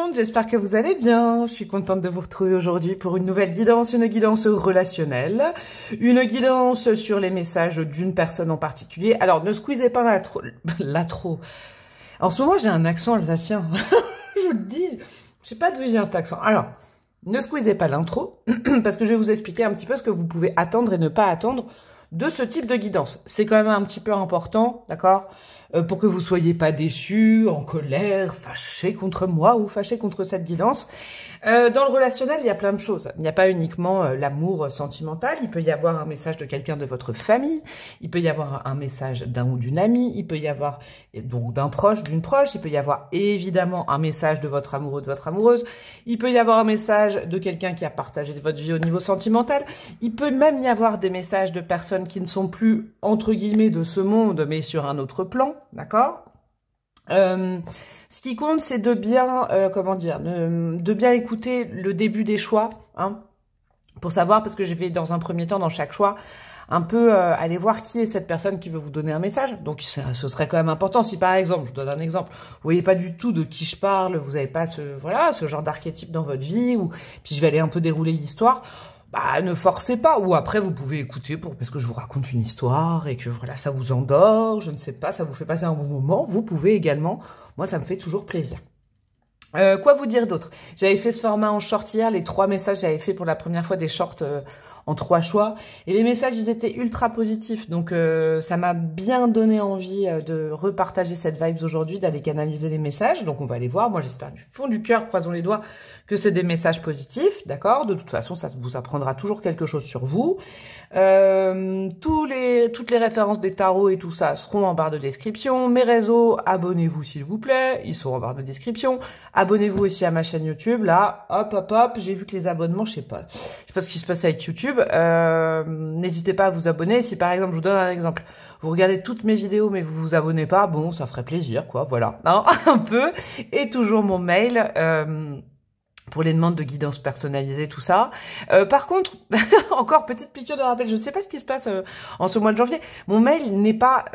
monde, j'espère que vous allez bien. Je suis contente de vous retrouver aujourd'hui pour une nouvelle guidance, une guidance relationnelle, une guidance sur les messages d'une personne en particulier. Alors, ne squeezez pas l'intro. En ce moment, j'ai un accent alsacien. Je vous le dis, je sais pas d'où il vient cet accent. Alors, ne squeezez pas l'intro, parce que je vais vous expliquer un petit peu ce que vous pouvez attendre et ne pas attendre de ce type de guidance. C'est quand même un petit peu important, d'accord, pour que vous soyez pas déçus, en colère, fâchés contre moi ou fâchés contre cette guidance. Dans le relationnel, il y a plein de choses. Il n'y a pas uniquement l'amour sentimental. Il peut y avoir un message de quelqu'un de votre famille. Il peut y avoir un message d'un ou d'une amie. Il peut y avoir donc d'un proche, d'une proche. Il peut y avoir évidemment un message de votre amoureux, de votre amoureuse. Il peut y avoir un message de quelqu'un qui a partagé votre vie au niveau sentimental. Il peut même y avoir des messages de personnes qui ne sont plus, entre guillemets, de ce monde, mais sur un autre plan. D'accord ? Ce qui compte, c'est de bien, de bien écouter le début des choix, hein, pour savoir, parce que je vais dans un premier temps, dans chaque choix, un peu aller voir qui est cette personne qui veut vous donner un message. Donc, ce serait quand même important. Si par exemple, je vous donne un exemple, vous voyez pas du tout de qui je parle, vous n'avez pas ce genre d'archétype dans votre vie, ou puis je vais aller un peu dérouler l'histoire. Bah, ne forcez pas. Ou après, vous pouvez écouter parce que je vous raconte une histoire et que voilà, ça vous endort, je ne sais pas, ça vous fait passer un bon moment. Vous pouvez également. Moi, ça me fait toujours plaisir. Quoi vous dire d'autre? J'avais fait ce format en short hier, les 3 messages, j'avais fait pour la première fois des shorts en 3 choix. Et les messages, ils étaient ultra positifs. Donc, ça m'a bien donné envie de repartager cette vibe aujourd'hui, d'aller canaliser les messages. Donc, on va aller voir. Moi, j'espère du fond du cœur, croisons les doigts, que c'est des messages positifs, d'accord? De toute façon, ça vous apprendra toujours quelque chose sur vous. Toutes les références des tarots et tout ça seront en barre de description. Mes réseaux, abonnez-vous s'il vous plaît, ils sont en barre de description. Abonnez-vous aussi à ma chaîne YouTube, là, hop, j'ai vu que les abonnements, je sais pas ce qui se passe avec YouTube. N'hésitez pas à vous abonner. Si par exemple, je vous donne un exemple, vous regardez toutes mes vidéos mais vous vous abonnez pas, bon, ça ferait plaisir, quoi, voilà, hein, un peu. Et toujours mon mail, pour les demandes de guidance personnalisée, tout ça. Par contre, encore petite piqûre de rappel, je ne sais pas ce qui se passe en ce mois de janvier. Mon mail n'est pas,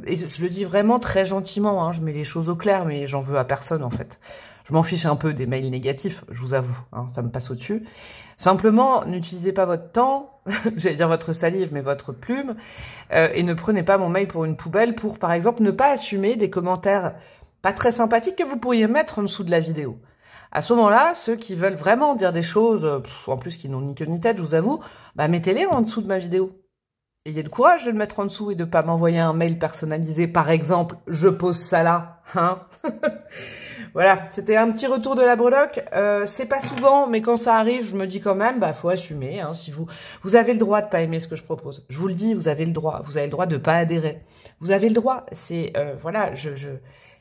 et je le dis vraiment très gentiment, hein, je mets les choses au clair, mais j'en veux à personne en fait. Je m'en fiche un peu des mails négatifs, je vous avoue, hein, ça me passe au-dessus. Simplement, n'utilisez pas votre temps, j'allais dire votre salive, mais votre plume, et ne prenez pas mon mail pour une poubelle pour, par exemple, ne pas assumer des commentaires pas très sympathiques que vous pourriez mettre en dessous de la vidéo. À ce moment-là, ceux qui veulent vraiment dire des choses, en plus qui n'ont ni queue ni tête, je vous avoue, bah mettez-les en dessous de ma vidéo. Ayez le courage de le mettre en dessous et de pas m'envoyer un mail personnalisé, par exemple, je pose ça là, hein. Voilà, c'était un petit retour de la breloque. C'est pas souvent, mais quand ça arrive, je me dis quand même, bah faut assumer. Hein, si vous avez le droit de pas aimer ce que je propose. Je vous le dis, vous avez le droit. Vous avez le droit de pas adhérer. Vous avez le droit. C'est voilà,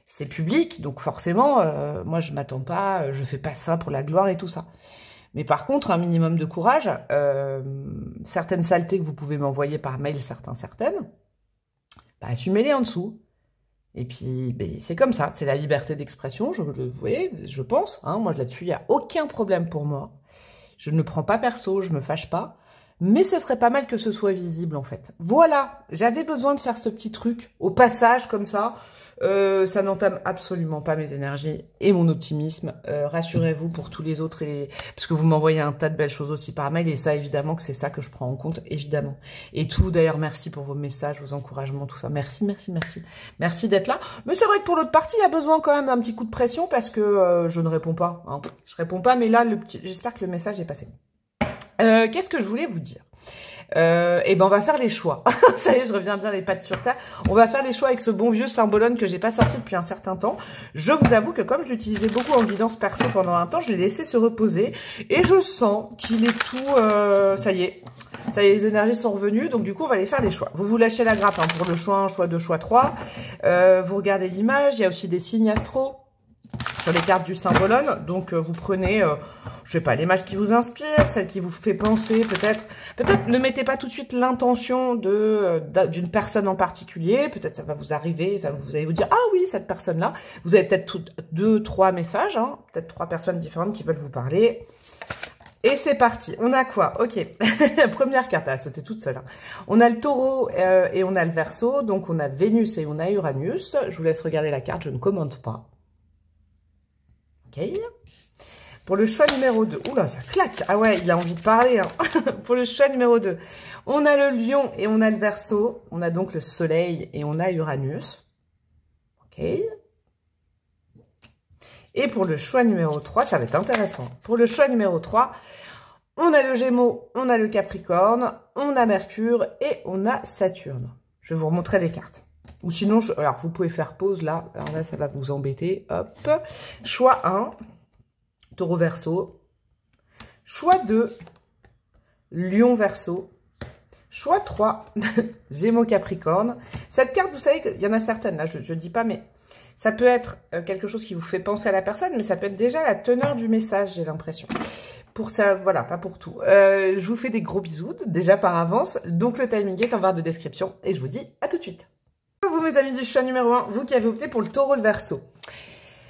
c'est public, donc forcément, moi je m'attends pas, je fais pas ça pour la gloire et tout ça. Mais par contre, un minimum de courage, certaines saletés que vous pouvez m'envoyer par mail, certaines, bah, assumez-les en dessous. Et puis, ben, c'est comme ça, c'est la liberté d'expression, vous voyez, je pense, hein, moi là-dessus, il n'y a aucun problème pour moi. Je ne le prends pas perso, je me fâche pas. Mais ce serait pas mal que ce soit visible, en fait. Voilà, j'avais besoin de faire ce petit truc, au passage, comme ça. Ça n'entame absolument pas mes énergies et mon optimisme. Rassurez-vous pour tous les autres, parce que vous m'envoyez un tas de belles choses aussi par mail, et ça, évidemment, que c'est ça que je prends en compte, évidemment. Et tout, d'ailleurs, merci pour vos messages, vos encouragements, tout ça. Merci, merci, merci. Merci d'être là. Mais c'est vrai que pour l'autre partie, il y a besoin quand même d'un petit coup de pression, parce que je ne réponds pas. Hein. Je réponds pas, mais là, j'espère que le message est passé. Qu'est-ce que je voulais vous dire? Et ben on va faire les choix. Ça y est, je reviens bien les pattes sur terre. On va faire les choix avec ce bon vieux symbolone que j'ai pas sorti depuis un certain temps. Je vous avoue que comme je l'utilisais beaucoup en guidance perso pendant un temps, je l'ai laissé se reposer et je sens qu'il est tout. Ça y est, les énergies sont revenues. Donc du coup, on va aller faire les choix. Vous lâchez la grappe hein, pour le choix 1, choix 2, choix 3. Vous regardez l'image. Il y a aussi des signes astro sur les cartes du symbolone. Donc vous prenez, je sais pas, l'image qui vous inspire, celle qui vous fait penser, peut-être ne mettez pas tout de suite l'intention d'une personne en particulier. Peut-être ça va vous arriver, vous allez vous dire, ah oui, cette personne-là. Vous avez peut-être 2, 3 messages, hein, peut-être 3 personnes différentes qui veulent vous parler. Et c'est parti. On a quoi? Ok. Première carte, elle a sauté toute seule. Hein. On a le taureau et on a le verseau. Donc on a Vénus et on a Uranus. Je vous laisse regarder la carte, je ne commente pas. Ok. Pour le choix numéro 2. Oula, ça claque. Ah ouais, il a envie de parler. Hein. Pour le choix numéro 2. On a le lion et on a le verseau. On a donc le soleil et on a Uranus. Ok. Et pour le choix numéro 3, ça va être intéressant. Pour le choix numéro 3, on a le Gémeaux, on a le Capricorne, on a Mercure et on a Saturne. Je vais vous remontrer les cartes. Ou sinon, alors vous pouvez faire pause là. Alors là, ça va vous embêter. Hop. Choix 1, Taureau Verseau. Choix 2, Lion Verseau. Choix 3, Gémeaux Capricorne. Cette carte, vous savez qu'il y en a certaines, là, je ne dis pas, mais ça peut être quelque chose qui vous fait penser à la personne, mais ça peut être déjà la teneur du message, j'ai l'impression. Pour ça, voilà, pas pour tout. Je vous fais des gros bisous, déjà par avance. Donc le timing est en barre de description, et je vous dis à tout de suite. Vous, mes amis du choix numéro 1, vous qui avez opté pour le Taureau le Verseau.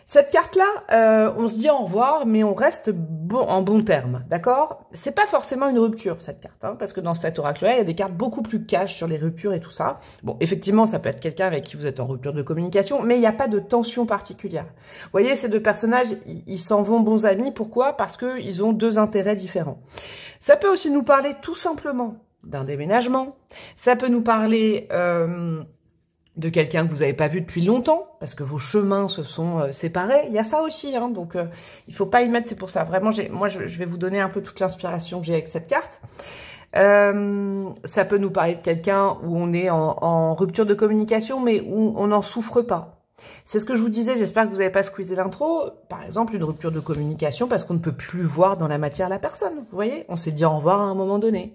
Cette carte-là, on se dit au revoir, mais on reste en bon terme, d'accord? C'est pas forcément une rupture, cette carte, hein, parce que dans cet oracle-là, il y a des cartes beaucoup plus cash sur les ruptures et tout ça. Bon, effectivement, ça peut être quelqu'un avec qui vous êtes en rupture de communication, mais il n'y a pas de tension particulière. Vous voyez, ces deux personnages, ils s'en vont bons amis. Pourquoi? Parce qu'ils ont deux intérêts différents. Ça peut aussi nous parler tout simplement d'un déménagement. Ça peut nous parler... de quelqu'un que vous n'avez pas vu depuis longtemps, parce que vos chemins se sont séparés. Il y a ça aussi, hein, donc il faut pas y mettre, c'est pour ça. Vraiment, moi, je vais vous donner un peu toute l'inspiration que j'ai avec cette carte. Ça peut nous parler de quelqu'un où on est en rupture de communication, mais où on n'en souffre pas. C'est ce que je vous disais, j'espère que vous n'avez pas squeezé l'intro. Par exemple, une rupture de communication parce qu'on ne peut plus voir dans la matière la personne. Vous voyez, on s'est dit au revoir à un moment donné.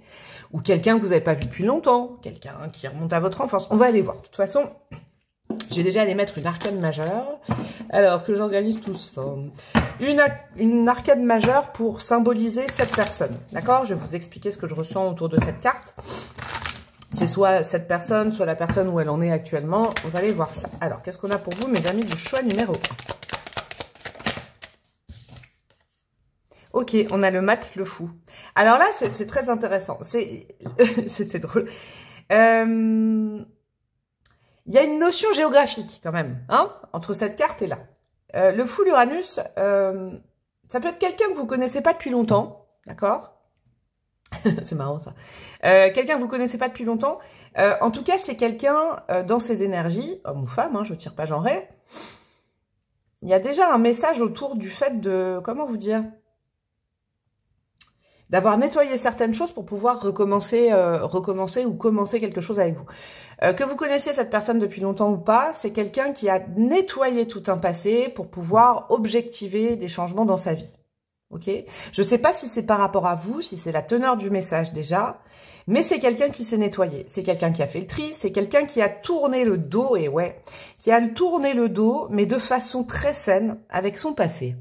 Ou quelqu'un que vous n'avez pas vu depuis longtemps, quelqu'un qui remonte à votre enfance. On va aller voir. De toute façon, je vais déjà aller mettre une arcane majeure. Alors que j'organise tout ça. Une arcane majeure pour symboliser cette personne. D'accord? Je vais vous expliquer ce que je ressens autour de cette carte. C'est soit cette personne, soit la personne où elle en est actuellement. On va aller voir ça. Alors, qu'est-ce qu'on a pour vous, mes amis du choix numéro 1? Ok, on a le mat, le fou. Alors là, c'est très intéressant. C'est drôle. Il y a une notion géographique quand même, hein, entre cette carte et là. Le fou, l'Uranus, ça peut être quelqu'un que vous connaissez pas depuis longtemps, d'accord? C'est marrant ça. Quelqu'un que vous connaissez pas depuis longtemps. En tout cas, c'est quelqu'un dans ses énergies, homme ou femme, hein, je ne tire pas genré. Il y a déjà un message autour du fait de, comment vous dire, d'avoir nettoyé certaines choses pour pouvoir recommencer ou commencer quelque chose avec vous. Que vous connaissiez cette personne depuis longtemps ou pas, c'est quelqu'un qui a nettoyé tout un passé pour pouvoir objectiver des changements dans sa vie. Ok? Je ne sais pas si c'est par rapport à vous, si c'est la teneur du message déjà, mais c'est quelqu'un qui s'est nettoyé. C'est quelqu'un qui a fait le tri, c'est quelqu'un qui a tourné le dos, et ouais, qui a tourné le dos, mais de façon très saine avec son passé.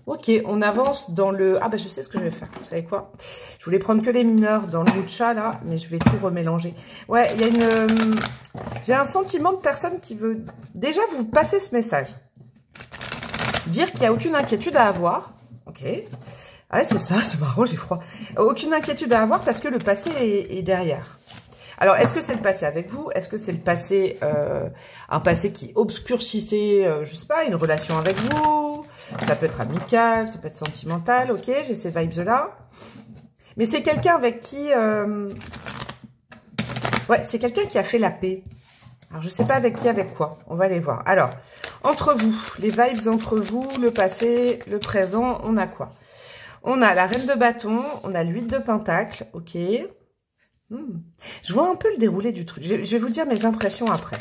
Ok, on avance dans le... Ah bah je sais ce que je vais faire, vous savez quoi? Je voulais prendre que les mineurs dans le Mucha là, mais je vais tout remélanger. Ouais, il y a une... J'ai un sentiment de personne qui veut déjà vous passer ce message. Dire qu'il n'y a aucune inquiétude à avoir. Ok. Ah ouais, c'est ça, c'est marrant, j'ai froid. Aucune inquiétude à avoir parce que le passé est derrière. Alors, est-ce que c'est le passé avec vous? Est-ce que c'est le passé, un passé qui obscurcissait, je sais pas, une relation avec vous? Ça peut être amical, ça peut être sentimental, ok, j'ai ces vibes-là. Mais c'est quelqu'un avec qui... Ouais, c'est quelqu'un qui a fait la paix. Alors, je sais pas avec qui, avec quoi. On va aller voir. Alors, entre vous, les vibes entre vous, le passé, le présent, on a quoi? On a la reine de bâton, on a l'huile de pentacle, ok. Je vois un peu le déroulé du truc. Je vais vous dire mes impressions après.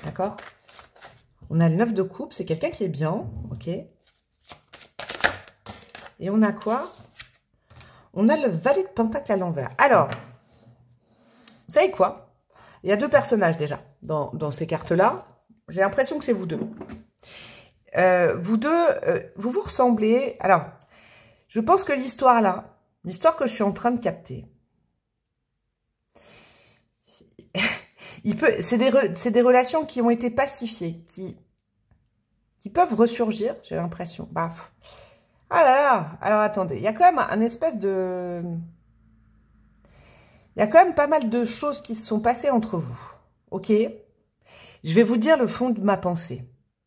D'accord? On a le 9 de coupe, c'est quelqu'un qui est bien, ok. Et on a quoi? On a le valet de pentacle à l'envers. Alors, vous savez quoi? Il y a deux personnages déjà dans ces cartes-là. J'ai l'impression que c'est vous deux. Vous deux, vous vous ressemblez. Alors, je pense que l'histoire là, l'histoire que je suis en train de capter, c'est des relations qui ont été pacifiées, qui peuvent ressurgir, j'ai l'impression. Baf. Ah là là, alors attendez, il y a quand même un espèce de... Il y a quand même pas mal de choses qui se sont passées entre vous, ok? Je vais vous dire le fond de ma pensée,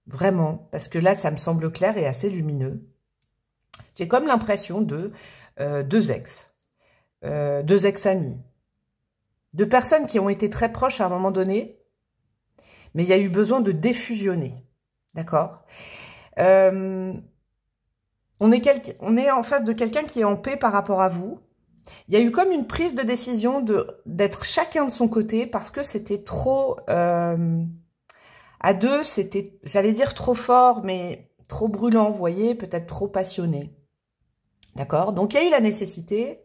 vraiment, parce que là, ça me semble clair et assez lumineux. J'ai comme l'impression de deux ex-amis, de personnes qui ont été très proches à un moment donné, mais il y a eu besoin de défusionner, d'accord? On est en face de quelqu'un qui est en paix par rapport à vous. Il y a eu comme une prise de décision d'être chacun de son côté parce que c'était trop... à deux, c'était, j'allais dire trop fort, mais trop brûlant, vous voyez, peut-être trop passionné. D'accord? Donc, il y a eu la nécessité,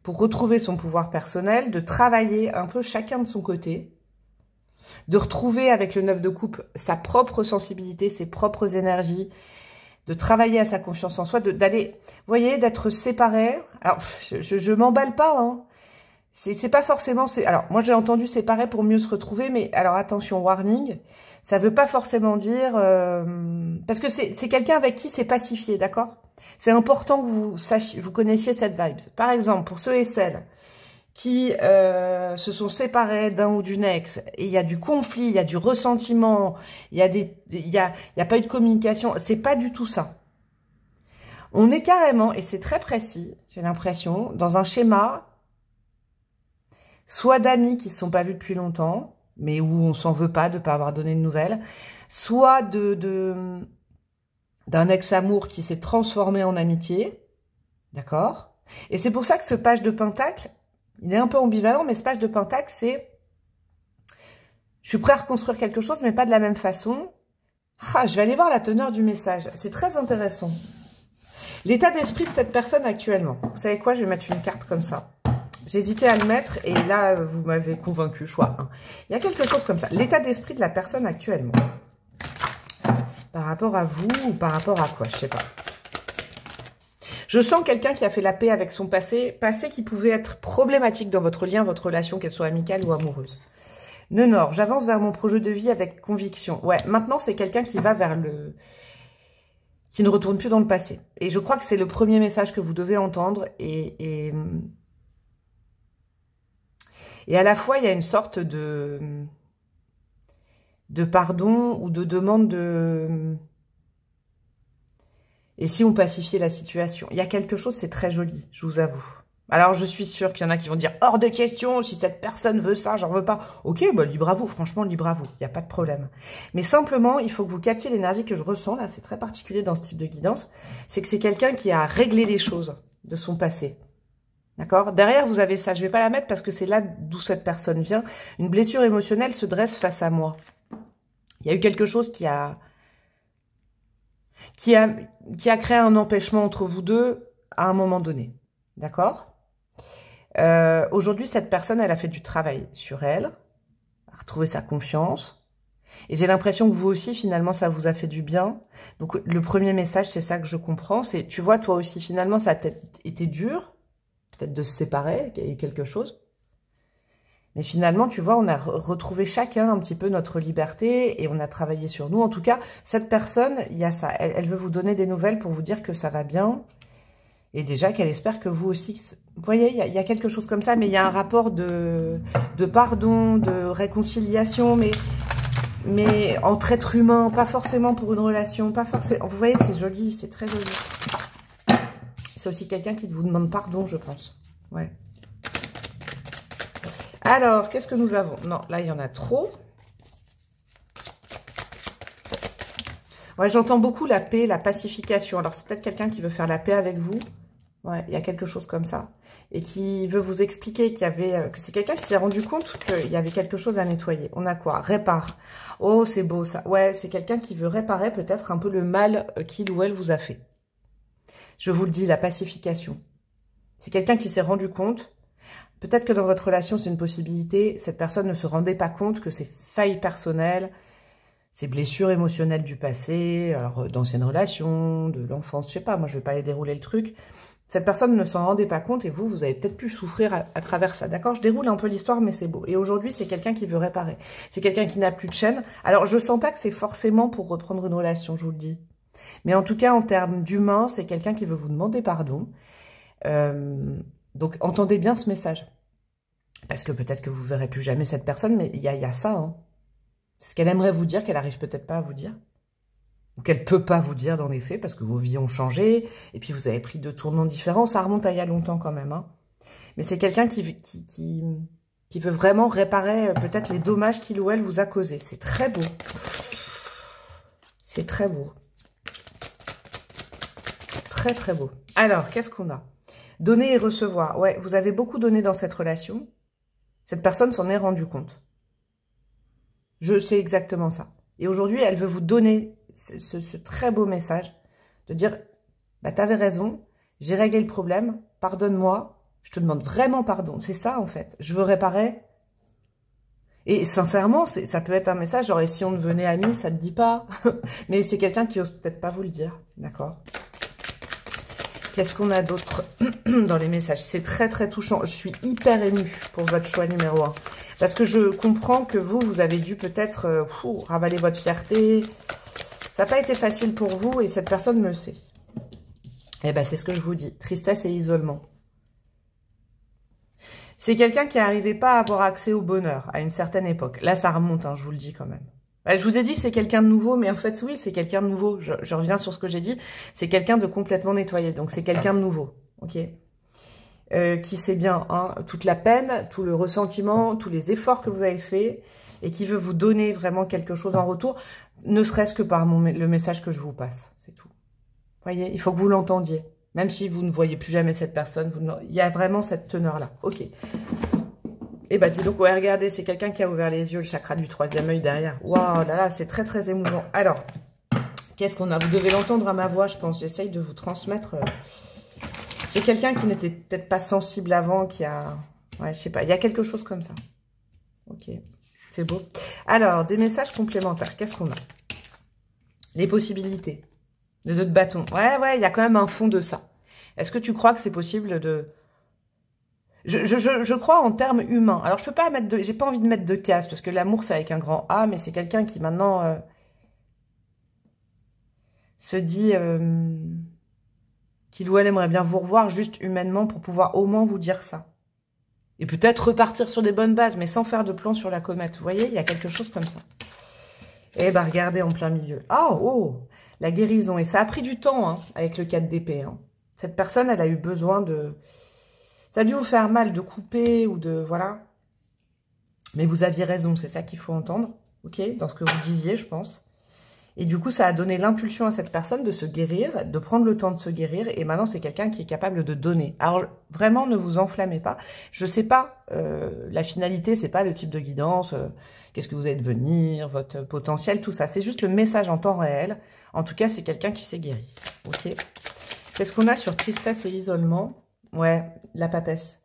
pour retrouver son pouvoir personnel, de travailler un peu chacun de son côté, de retrouver avec le 9 de coupe sa propre sensibilité, ses propres énergies, de travailler à sa confiance en soi, d'aller, vous voyez, d'être séparés. Alors, je m'emballe pas, hein. C'est pas forcément... Alors, moi, j'ai entendu séparer pour mieux se retrouver, mais alors, attention, warning, ça veut pas forcément dire... parce que c'est quelqu'un avec qui c'est pacifié, d'accord? C'est important que vous connaissiez cette vibe. Par exemple, pour ceux et celles qui se sont séparés d'un ou d'une ex, et il y a du conflit, il y a du ressentiment, il y a pas eu de communication, c'est pas du tout ça. On est carrément, et c'est très précis, j'ai l'impression, dans un schéma, soit d'amis qui ne se sont pas vus depuis longtemps, mais où on s'en veut pas de ne pas avoir donné de nouvelles, soit d'un ex-amour qui s'est transformé en amitié, d'accord? Et c'est pour ça que ce page de pentacle, il est un peu ambivalent, mais ce page de pentacle, c'est je suis prêt à reconstruire quelque chose, mais pas de la même façon. Ah, je vais aller voir la teneur du message. C'est très intéressant. L'état d'esprit de cette personne actuellement. Vous savez quoi? Je vais mettre une carte comme ça. J'hésitais à le mettre et là, vous m'avez convaincu. Choix 1. Il y a quelque chose comme ça. L'état d'esprit de la personne actuellement. Par rapport à vous ou par rapport à quoi? Je sais pas. Je sens quelqu'un qui a fait la paix avec son passé qui pouvait être problématique dans votre lien, votre relation, qu'elle soit amicale ou amoureuse. Nord, j'avance vers mon projet de vie avec conviction. Ouais, maintenant c'est quelqu'un qui va vers qui ne retourne plus dans le passé. Et je crois que c'est le premier message que vous devez entendre. Et à la fois, il y a une sorte de pardon ou de demande de... Et si on pacifiait la situation? Il y a quelque chose, c'est très joli, je vous avoue. Alors, je suis sûre qu'il y en a qui vont dire « Hors de question, si cette personne veut ça, j'en veux pas. » Ok, bah, libre à vous, franchement, libre à vous, il n'y a pas de problème. Mais simplement, il faut que vous captiez l'énergie que je ressens, là, c'est très particulier dans ce type de guidance, c'est que c'est quelqu'un qui a réglé les choses de son passé. D'accord? Derrière, vous avez ça, je vais pas la mettre parce que c'est là d'où cette personne vient. Une blessure émotionnelle se dresse face à moi. Il y a eu quelque chose qui a créé un empêchement entre vous deux à un moment donné. D'accord? Aujourd'hui, cette personne, elle a fait du travail sur elle, a retrouvé sa confiance. Et j'ai l'impression que vous aussi, finalement, ça vous a fait du bien. Donc, le premier message, c'est ça que je comprends. C'est, tu vois, toi aussi, finalement, ça a peut-être été dur, peut-être de se séparer, qu'il y a eu quelque chose. Mais finalement, tu vois, on a retrouvé chacun un petit peu notre liberté et on a travaillé sur nous. En tout cas, cette personne, il y a ça. Elle veut vous donner des nouvelles pour vous dire que ça va bien. Et déjà, qu'elle espère que vous aussi... Vous voyez, il y a quelque chose comme ça, mais il y a un rapport de pardon, de réconciliation, mais entre êtres humains, pas forcément pour une relation, pas forcément... Vous voyez, c'est joli, c'est très joli. C'est aussi quelqu'un qui vous demande pardon, je pense. Ouais. Alors, qu'est-ce que nous avons? Non, là, il y en a trop. Ouais, j'entends beaucoup la paix, la pacification. Alors, c'est peut-être quelqu'un qui veut faire la paix avec vous. Ouais, il y a quelque chose comme ça. Et qui veut vous expliquer qu'il y avait... que c'est quelqu'un qui s'est rendu compte qu'il y avait quelque chose à nettoyer. On a quoi? Répare. Oh, c'est beau, ça. Ouais, c'est quelqu'un qui veut réparer peut-être un peu le mal qu'il ou elle vous a fait. Je vous le dis, la pacification. C'est quelqu'un qui s'est rendu compte... Peut-être que dans votre relation, c'est une possibilité. Cette personne ne se rendait pas compte que ses failles personnelles, ses blessures émotionnelles du passé, alors d'anciennes relations, de l'enfance, je sais pas, moi je vais pas aller dérouler le truc. Cette personne ne s'en rendait pas compte et vous avez peut-être pu souffrir à travers ça. D'accord? Je déroule un peu l'histoire, mais c'est beau. Et aujourd'hui, c'est quelqu'un qui veut réparer. C'est quelqu'un qui n'a plus de chaîne. Alors, je sens pas que c'est forcément pour reprendre une relation, je vous le dis. Mais en tout cas, en termes d'humain, c'est quelqu'un qui veut vous demander pardon. Donc, entendez bien ce message. Parce que peut-être que vous ne verrez plus jamais cette personne, mais il y a ça. Hein. C'est ce qu'elle aimerait vous dire, qu'elle n'arrive peut-être pas à vous dire. ou qu'elle peut pas vous dire dans les faits, parce que vos vies ont changé, et puis vous avez pris 2 tournants différents, ça remonte à il y a longtemps quand même, hein. Mais c'est quelqu'un qui veut vraiment réparer peut-être les dommages qu'il ou elle vous a causés. C'est très beau. C'est très beau. Très, très beau. Alors, qu'est-ce qu'on a? Donner et recevoir. Ouais, vous avez beaucoup donné dans cette relation. Cette personne s'en est rendue compte. Je sais exactement ça. Et aujourd'hui, elle veut vous donner ce très beau message de dire, bah, t'avais raison, j'ai réglé le problème, pardonne-moi, je te demande vraiment pardon. C'est ça, en fait. Je veux réparer. Et sincèrement, ça peut être un message, genre, et si on devenait amis, ça te dit pas. Mais c'est quelqu'un qui ose peut-être pas vous le dire. D'accord? Qu'est-ce qu'on a d'autre dans les messages? C'est très, très touchant. Je suis hyper émue pour votre choix numéro 1. Parce que je comprends que vous avez dû peut-être ravaler votre fierté. Ça n'a pas été facile pour vous et cette personne me le sait. Eh ben, c'est ce que je vous dis. Tristesse et isolement. C'est quelqu'un qui n'arrivait pas à avoir accès au bonheur à une certaine époque. Là, ça remonte, hein, je vous le dis quand même. Je vous ai dit c'est quelqu'un de nouveau, mais en fait, oui, c'est quelqu'un de nouveau. Je reviens sur ce que j'ai dit. C'est quelqu'un de complètement nettoyé, donc c'est quelqu'un de nouveau, ok, qui sait bien hein, toute la peine, tout le ressentiment, tous les efforts que vous avez faits et qui veut vous donner vraiment quelque chose en retour, ne serait-ce que par le message que je vous passe, c'est tout. Vous voyez, il faut que vous l'entendiez. Même si vous ne voyez plus jamais cette personne, il y a vraiment cette teneur-là. Ok. Et bah dis donc, ouais, regardez, c'est quelqu'un qui a ouvert les yeux, le chakra du 3e œil derrière. Waouh, là là, c'est très très émouvant. Alors, qu'est-ce qu'on a? Vous devez l'entendre à ma voix, je pense. J'essaye de vous transmettre. C'est quelqu'un qui n'était peut-être pas sensible avant, qui a... Ouais, je sais pas, il y a quelque chose comme ça. Ok, c'est beau. Alors, des messages complémentaires, qu'est-ce qu'on a? Les possibilités. Le 2 de bâton. Ouais, il y a quand même un fond de ça. Est-ce que tu crois que c'est possible de... Je crois en termes humains. Alors, je peux pas mettre j'ai pas envie de mettre de cases, parce que l'amour, c'est avec un grand A, mais c'est quelqu'un qui, maintenant, se dit qu'il ou elle aimerait bien vous revoir, juste humainement, pour pouvoir au moins vous dire ça. Et peut-être repartir sur des bonnes bases, mais sans faire de plan sur la comète. Vous voyez, il y a quelque chose comme ça. Eh ben, regardez en plein milieu. Oh, la guérison. Et ça a pris du temps, hein, avec le 4 d'épée. Hein. Cette personne, elle a eu besoin de... Ça a dû vous faire mal de couper ou de... Voilà. Mais vous aviez raison, c'est ça qu'il faut entendre. Ok, dans ce que vous disiez, je pense. Et du coup, ça a donné l'impulsion à cette personne de se guérir, de prendre le temps de se guérir. Et maintenant, c'est quelqu'un qui est capable de donner. Alors, vraiment, ne vous enflammez pas. Je sais pas, la finalité, c'est pas le type de guidance, qu'est-ce que vous allez devenir, votre potentiel, tout ça. C'est juste le message en temps réel. En tout cas, c'est quelqu'un qui s'est guéri. Ok. Qu'est-ce qu'on a sur tristesse et isolement? Ouais, la papesse.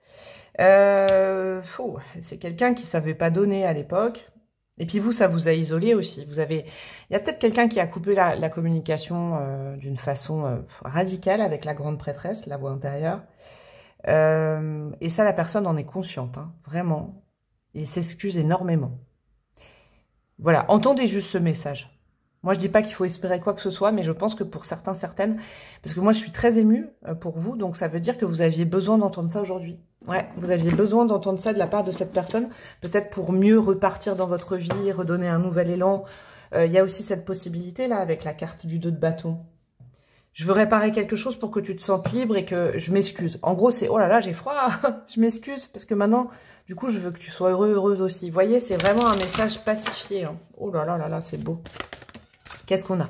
C'est quelqu'un qui savait pas donner à l'époque. Et puis vous, ça vous a isolé aussi. Il y a peut-être quelqu'un qui a coupé la communication d'une façon radicale avec la grande prêtresse, la voix intérieure. Et ça, la personne en est consciente, hein, vraiment. Et s'excuse énormément. Voilà, entendez juste ce message. Moi, je dis pas qu'il faut espérer quoi que ce soit, mais je pense que pour certains, certaines... Parce que moi, je suis très émue pour vous, donc ça veut dire que vous aviez besoin d'entendre ça aujourd'hui. Ouais, vous aviez besoin d'entendre ça de la part de cette personne, peut-être pour mieux repartir dans votre vie, redonner un nouvel élan. Il y a aussi cette possibilité-là, avec la carte du 2 de bâton. Je veux réparer quelque chose pour que tu te sentes libre et que je m'excuse. En gros, c'est « Oh là là, j'ai froid, je m'excuse, parce que maintenant, du coup, je veux que tu sois heureux, heureuse aussi. » Vous voyez, c'est vraiment un message pacifié. Hein. Oh là là là là, c'est beau. Qu'est-ce qu'on a?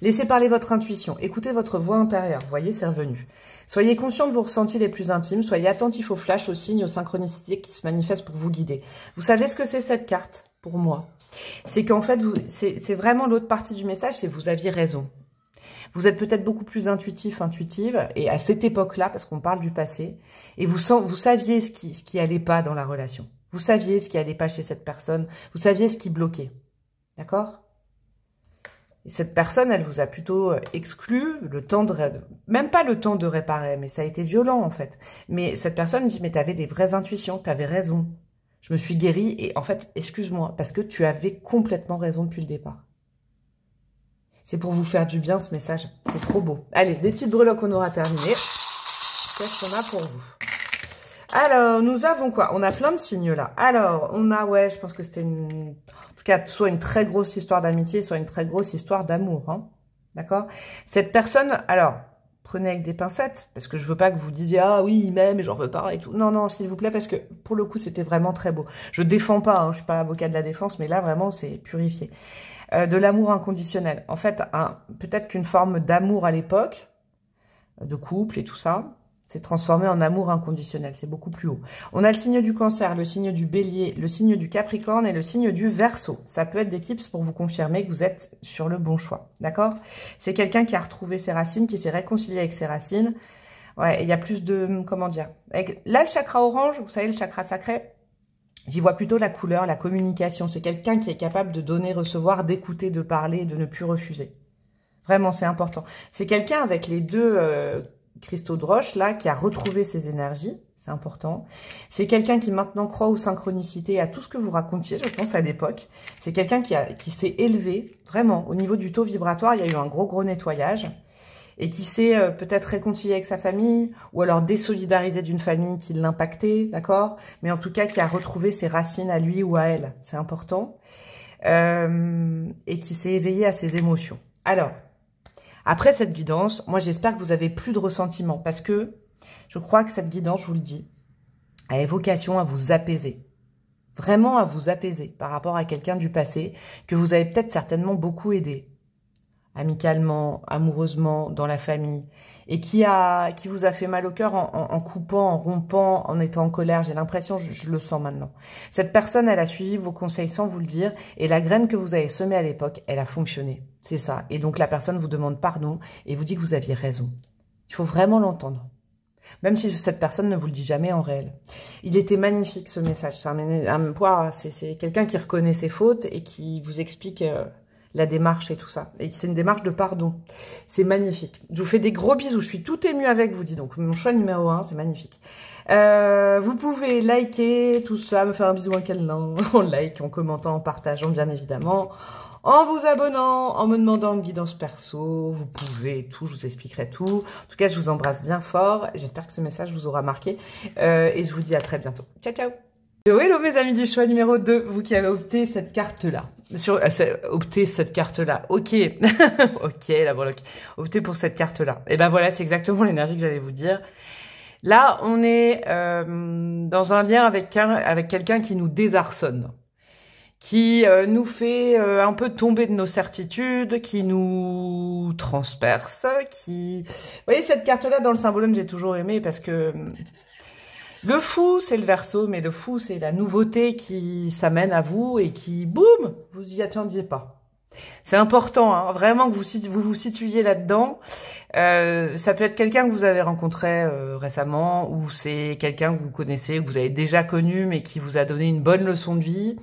Laissez parler votre intuition. Écoutez votre voix intérieure. Vous voyez, c'est revenu. Soyez conscient de vos ressentis les plus intimes. Soyez attentif aux flashs, aux signes, aux synchronicités qui se manifestent pour vous guider. Vous savez ce que c'est cette carte, pour moi? C'est qu'en fait, c'est vraiment l'autre partie du message, c'est que vous aviez raison. Vous êtes peut-être beaucoup plus intuitif, intuitive, et à cette époque-là, parce qu'on parle du passé, et vous saviez ce qui allait pas dans la relation. Vous saviez ce qui allait pas chez cette personne. Vous saviez ce qui bloquait. D'accord? Et cette personne, elle vous a plutôt exclu le temps de... Même pas le temps de réparer, mais ça a été violent en fait. Mais cette personne dit, mais tu avais des vraies intuitions, tu avais raison. Je me suis guérie et en fait, excuse-moi, parce que tu avais complètement raison depuis le départ. C'est pour vous faire du bien ce message. C'est trop beau. Allez, des petites breloques, on aura terminé. Qu'est-ce qu'on a pour vous? Alors, nous avons quoi? On a plein de signes là. Alors, on a, ouais, je pense que c'était une... En tout cas, soit une très grosse histoire d'amitié, soit une très grosse histoire d'amour. Hein. D'accord? Cette personne, alors, prenez avec des pincettes, parce que je veux pas que vous disiez, ah oui, il m'aime et j'en veux pas et tout. Non, non, s'il vous plaît, parce que pour le coup, c'était vraiment très beau. Je défends pas, hein, je suis pas avocat de la défense, mais là, vraiment, c'est purifié. De l'amour inconditionnel. En fait, peut-être qu'une forme d'amour à l'époque, de couple et tout ça, s'est transformé en amour inconditionnel. C'est beaucoup plus haut. On a le signe du Cancer, le signe du Bélier, le signe du Capricorne et le signe du Verseau. Ça peut être des tips pour vous confirmer que vous êtes sur le bon choix. D'accord? C'est quelqu'un qui a retrouvé ses racines, qui s'est réconcilié avec ses racines. Ouais, il y a plus de... Comment dire? Là, le chakra orange, vous savez, le chakra sacré, j'y vois plutôt la couleur, la communication. C'est quelqu'un qui est capable de donner, recevoir, d'écouter, de parler, de ne plus refuser. Vraiment, c'est important. C'est quelqu'un avec les deux cristaux de roche, là, qui a retrouvé ses énergies. C'est important. C'est quelqu'un qui maintenant croit aux synchronicités, à tout ce que vous racontiez, je pense, à l'époque. C'est quelqu'un qui s'est élevé, vraiment, au niveau du taux vibratoire. Il y a eu un gros nettoyage. Et qui s'est peut-être réconcilié avec sa famille, ou alors désolidarisé d'une famille qui l'impactait, d'accord? Mais en tout cas, qui a retrouvé ses racines à lui ou à elle. C'est important. Et qui s'est éveillé à ses émotions. Alors, après cette guidance, moi j'espère que vous avez plus de ressentiment parce que je crois que cette guidance, je vous le dis, a vocation à vous apaiser. Vraiment à vous apaiser par rapport à quelqu'un du passé que vous avez peut-être certainement beaucoup aidé. Amicalement, amoureusement, dans la famille. Et qui vous a fait mal au cœur en coupant, en rompant, en étant en colère. J'ai l'impression, je le sens maintenant. Cette personne, elle a suivi vos conseils sans vous le dire. Et la graine que vous avez semée à l'époque, elle a fonctionné. C'est ça. Et donc la personne vous demande pardon et vous dit que vous aviez raison. Il faut vraiment l'entendre. Même si cette personne ne vous le dit jamais en réel. Il était magnifique ce message. C'est quelqu'un qui reconnaît ses fautes et qui vous explique... la démarche et tout ça. Et c'est une démarche de pardon. C'est magnifique. Je vous fais des gros bisous. Je suis tout émue avec vous, dis donc. Mon choix numéro 1, c'est magnifique. Vous pouvez liker tout ça, me faire un bisou, un câlin, en like, en commentant, en partageant, bien évidemment. En vous abonnant, en me demandant une guidance perso. Vous pouvez tout, je vous expliquerai tout. En tout cas, je vous embrasse bien fort. J'espère que ce message vous aura marqué. Et je vous dis à très bientôt. Ciao, ciao. Hello mes amis du choix numéro 2, vous qui avez opté cette carte-là. Opté cette carte-là, ok. Ok, la breloque. Optez pour cette carte-là. Et ben voilà, c'est exactement l'énergie que j'allais vous dire. Là, on est dans un lien avec quelqu'un qui nous désarçonne. Qui nous fait un peu tomber de nos certitudes, qui nous transperce, qui... Vous voyez, cette carte-là, dans le symbolisme, j'ai toujours aimé parce que... Le fou, c'est le Verseau, mais le fou, c'est la nouveauté qui s'amène à vous et qui, boum, vous y attendiez pas. C'est important, hein, vraiment que vous vous situiez là-dedans. Ça peut être quelqu'un que vous avez rencontré récemment, ou c'est quelqu'un que vous connaissez, que vous avez déjà connu, mais qui vous a donné une bonne leçon de vie.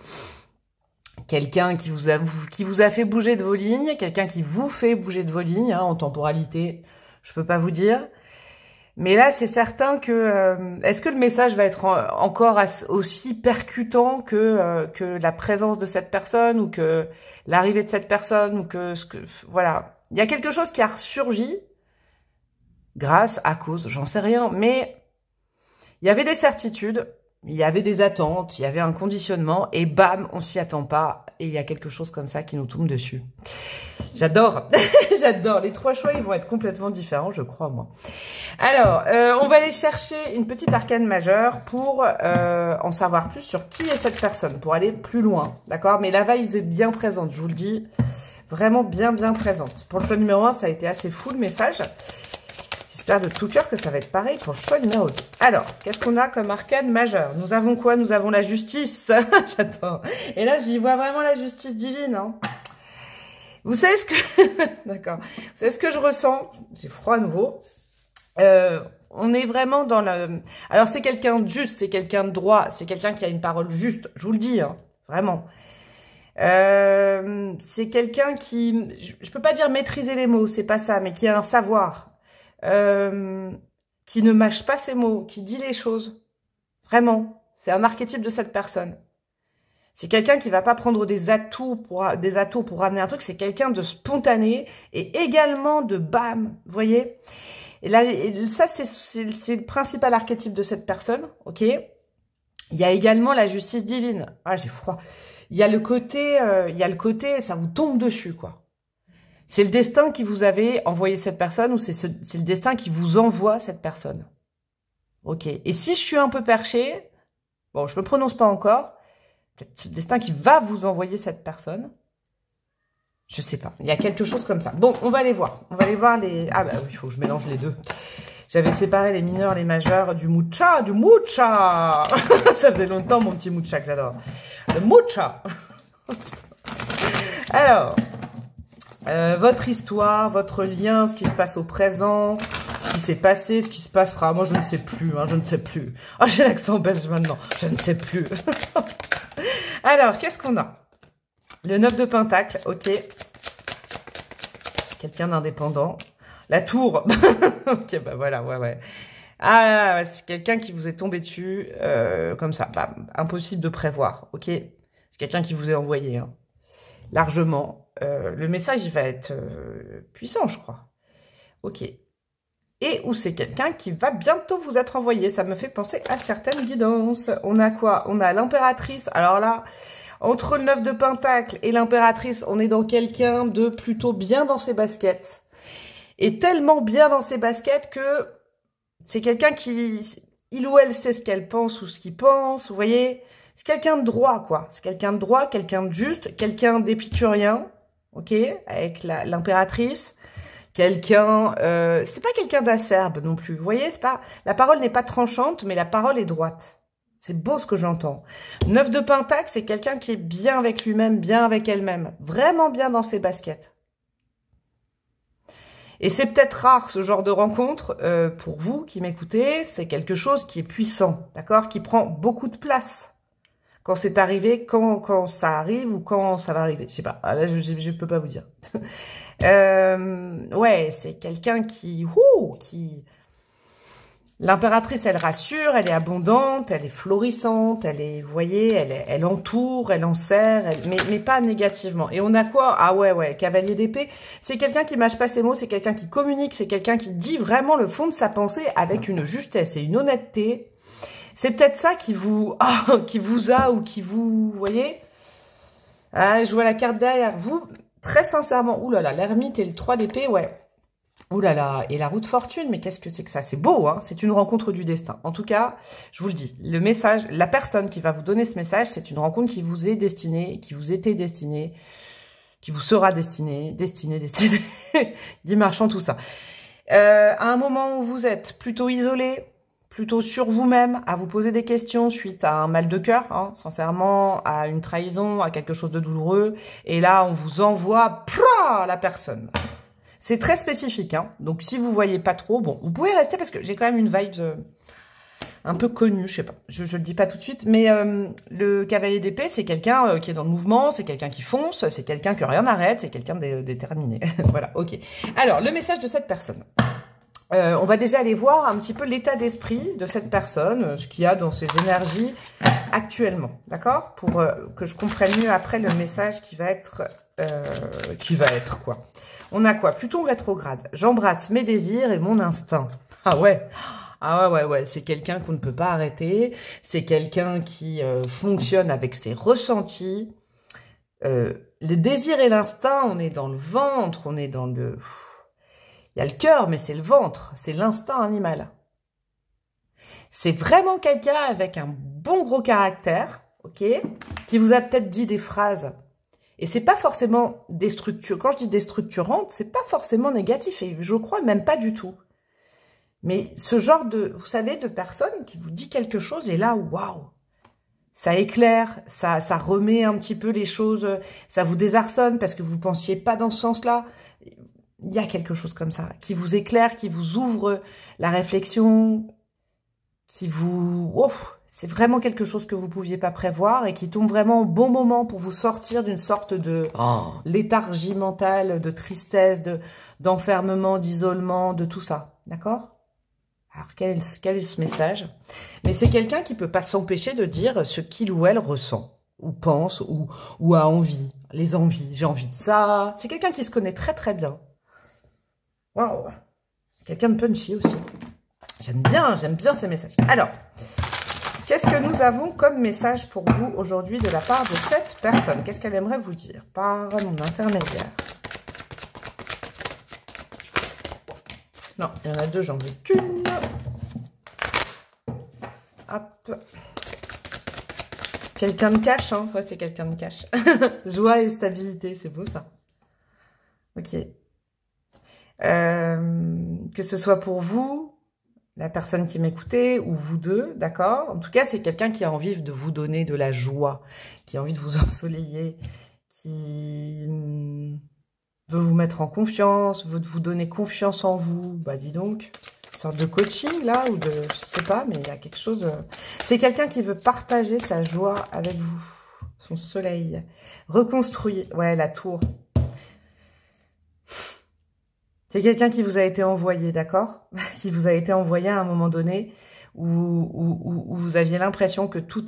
Quelqu'un qui vous a fait bouger de vos lignes, quelqu'un qui vous fait bouger de vos lignes, hein, en temporalité, je peux pas vous dire. Mais là, c'est certain que... Est-ce que le message va être encore aussi percutant que la présence de cette personne ou que l'arrivée de cette personne ou que... Voilà. Il y a quelque chose qui a ressurgi grâce, à cause, j'en sais rien. Mais il y avait des certitudes, il y avait des attentes, il y avait un conditionnement et bam, on s'y attend pas. Et il y a quelque chose comme ça qui nous tombe dessus. J'adore, j'adore. Les 3 choix, ils vont être complètement différents, je crois, moi. Alors, on va aller chercher une petite arcane majeure pour en savoir plus sur qui est cette personne, pour aller plus loin, d'accord? Mais la vibe est bien présente, je vous le dis, vraiment bien présente. Pour le choix numéro 1, ça a été assez fou le message. J'espère de tout cœur que ça va être pareil pour le choix numéro 2. Alors, qu'est-ce qu'on a comme arcane majeure? Nous avons quoi? Nous avons la justice. J'adore. Et là, j'y vois vraiment la justice divine, hein. Vous savez ce que... D'accord. Vous savez ce que je ressens? C'est froid à nouveau. On est vraiment dans le... Alors, c'est quelqu'un de juste, c'est quelqu'un de droit, c'est quelqu'un qui a une parole juste. Je vous le dis, hein, vraiment. C'est quelqu'un qui... Je peux pas dire maîtriser les mots, c'est pas ça, mais qui a un savoir. Qui ne mâche pas ses mots, qui dit les choses. Vraiment. C'est un archétype de cette personne. C'est quelqu'un qui va pas prendre des atouts pour ramener un truc. C'est quelqu'un de spontané et également de bam. Vous voyez? Et là, ça, c'est le principal archétype de cette personne. Ok? Il y a également la justice divine. Ah, j'ai froid. Il y a le côté, ça vous tombe dessus, quoi. C'est le destin qui vous avait envoyé cette personne ou c'est le destin qui vous envoie cette personne. Ok. Et si je suis un peu perchée, bon, je me prononce pas encore, peut-être c'est le destin qui va vous envoyer cette personne. Je sais pas. Il y a quelque chose comme ça. Bon, on va aller voir. On va aller voir les... Ah bah oui, il faut que je mélange les deux. J'avais séparé les mineurs, les majeurs du mucha, du mucha. Ça faisait longtemps mon petit mucha que j'adore. Le mucha. Alors, votre histoire, votre lien, ce qui se passe au présent, ce qui s'est passé, ce qui se passera. Moi, je ne sais plus, hein, je ne sais plus. Oh, j'ai l'accent belge maintenant. Je ne sais plus. Alors, qu'est-ce qu'on a? Le 9 de Pentacle, ok. Quelqu'un d'indépendant. La tour. Ok, bah voilà, ouais. Ah, c'est quelqu'un qui vous est tombé dessus, comme ça. Bah, impossible de prévoir, ok. C'est quelqu'un qui vous est envoyé, hein, largement. Le message, il va être puissant, je crois. Ok. Et ou c'est quelqu'un qui va bientôt vous être envoyé. Ça me fait penser à certaines guidances. On a quoi? On a l'impératrice. Alors là... Entre le 9 de Pentacle et l'impératrice, on est dans quelqu'un de plutôt bien dans ses baskets. Et tellement bien dans ses baskets que c'est quelqu'un qui... Il ou elle sait ce qu'elle pense ou ce qu'il pense, vous voyez. C'est quelqu'un de droit, quoi. C'est quelqu'un de droit, quelqu'un de juste, quelqu'un d'épicurien, ok, avec l'impératrice. Quelqu'un... c'est pas quelqu'un d'acerbe non plus, vous voyez. C'est pas... La parole n'est pas tranchante, mais la parole est droite. C'est beau ce que j'entends. 9 de Pentacle, c'est quelqu'un qui est bien avec lui-même, bien avec elle-même. Vraiment bien dans ses baskets. Et c'est peut-être rare ce genre de rencontre. Pour vous qui m'écoutez, c'est quelque chose qui est puissant, d'accord? Qui prend beaucoup de place. Quand c'est arrivé, quand ça arrive ou quand ça va arriver. Je sais pas. Là, je peux pas vous dire. Ouais, c'est quelqu'un qui... L'impératrice, elle rassure, elle est abondante, elle est florissante, elle est, vous voyez, elle entoure, elle enserre, mais pas négativement. Et on a quoi? Ah ouais, cavalier d'épée, c'est quelqu'un qui mâche pas ses mots, c'est quelqu'un qui communique, c'est quelqu'un qui dit vraiment le fond de sa pensée avec une justesse et une honnêteté. C'est peut-être ça qui vous, qui vous a ou qui vous voyez. Ah, je vois la carte derrière vous, très sincèrement. Ouh là là, l'ermite et le 3 d'épée, ouais. Ouh là là, et la roue de fortune, mais qu'est-ce que c'est que ça? C'est beau, hein, c'est une rencontre du destin. En tout cas, je vous le dis, le message, la personne qui va vous donner ce message, c'est une rencontre qui vous est destinée, qui vous était destinée, qui vous sera destinée, destinée, Guy Marchand, tout ça. À un moment où vous êtes plutôt isolé, plutôt sur vous-même, à vous poser des questions suite à un mal de cœur, hein, sincèrement, à une trahison, à quelque chose de douloureux, et là, on vous envoie la personne. C'est très spécifique, hein. Donc si vous voyez pas trop, bon, vous pouvez rester parce que j'ai quand même une vibe un peu connue, je sais pas, je le dis pas tout de suite, mais le cavalier d'épée, c'est quelqu'un qui est dans le mouvement, c'est quelqu'un qui fonce, c'est quelqu'un que rien n'arrête, c'est quelqu'un de déterminé. Voilà, ok. Alors, le message de cette personne. On va déjà aller voir un petit peu l'état d'esprit de cette personne, ce qu'il y a dans ses énergies actuellement, d'accord? Pour que je comprenne mieux après le message qui va être quoi. On a quoi? Pluton rétrograde. J'embrasse mes désirs et mon instinct. Ah ouais. Ah ouais. C'est quelqu'un qu'on ne peut pas arrêter. C'est quelqu'un qui fonctionne avec ses ressentis. Le désir et l'instinct, on est dans le ventre, on est dans le... Il y a le cœur, mais c'est le ventre. C'est l'instinct animal. C'est vraiment quelqu'un avec un bon gros caractère, ok, qui vous a peut-être dit des phrases. Et c'est pas forcément déstructurant. Quand je dis déstructurante, c'est pas forcément négatif. Et je crois même pas du tout. Mais ce genre de, vous savez, de personne qui vous dit quelque chose et là, waouh, ça éclaire, ça remet un petit peu les choses, ça vous désarçonne parce que vous pensiez pas dans ce sens-là. Il y a quelque chose comme ça qui vous éclaire, qui vous ouvre la réflexion, qui vous... Oh, c'est vraiment quelque chose que vous ne pouviez pas prévoir et qui tombe vraiment au bon moment pour vous sortir d'une sorte de léthargie mentale, de tristesse, d'enfermement, d'isolement, de tout ça. D'accord? Alors, quel est ce message? Mais c'est quelqu'un qui ne peut pas s'empêcher de dire ce qu'il ou elle ressent, ou pense, ou a envie. Les envies, j'ai envie de ça. C'est quelqu'un qui se connaît très très bien. Waouh! C'est quelqu'un de punchy aussi. J'aime bien ces messages. Alors, qu'est-ce que nous avons comme message pour vous aujourd'hui de la part de cette personne? Qu'est-ce qu'elle aimerait vous dire par mon intermédiaire? Non, il y en a deux, j'en veux qu'une. Hop. Quelqu'un de cash, hein. Toi, c'est quelqu'un de cash. Joie et stabilité, c'est beau ça. Ok. Que ce soit pour vous, la personne qui m'écoutait, ou vous deux, d'accord? En tout cas, c'est quelqu'un qui a envie de vous donner de la joie, qui a envie de vous ensoleiller, qui veut vous mettre en confiance, veut vous donner confiance en vous. Bah, dis donc, une sorte de coaching, là, ou de... Je sais pas, mais il y a quelque chose... C'est quelqu'un qui veut partager sa joie avec vous, son soleil. Reconstruire, ouais, la tour. C'est quelqu'un qui vous a été envoyé, d'accord? Qui vous a été envoyé à un moment donné où vous aviez l'impression que tout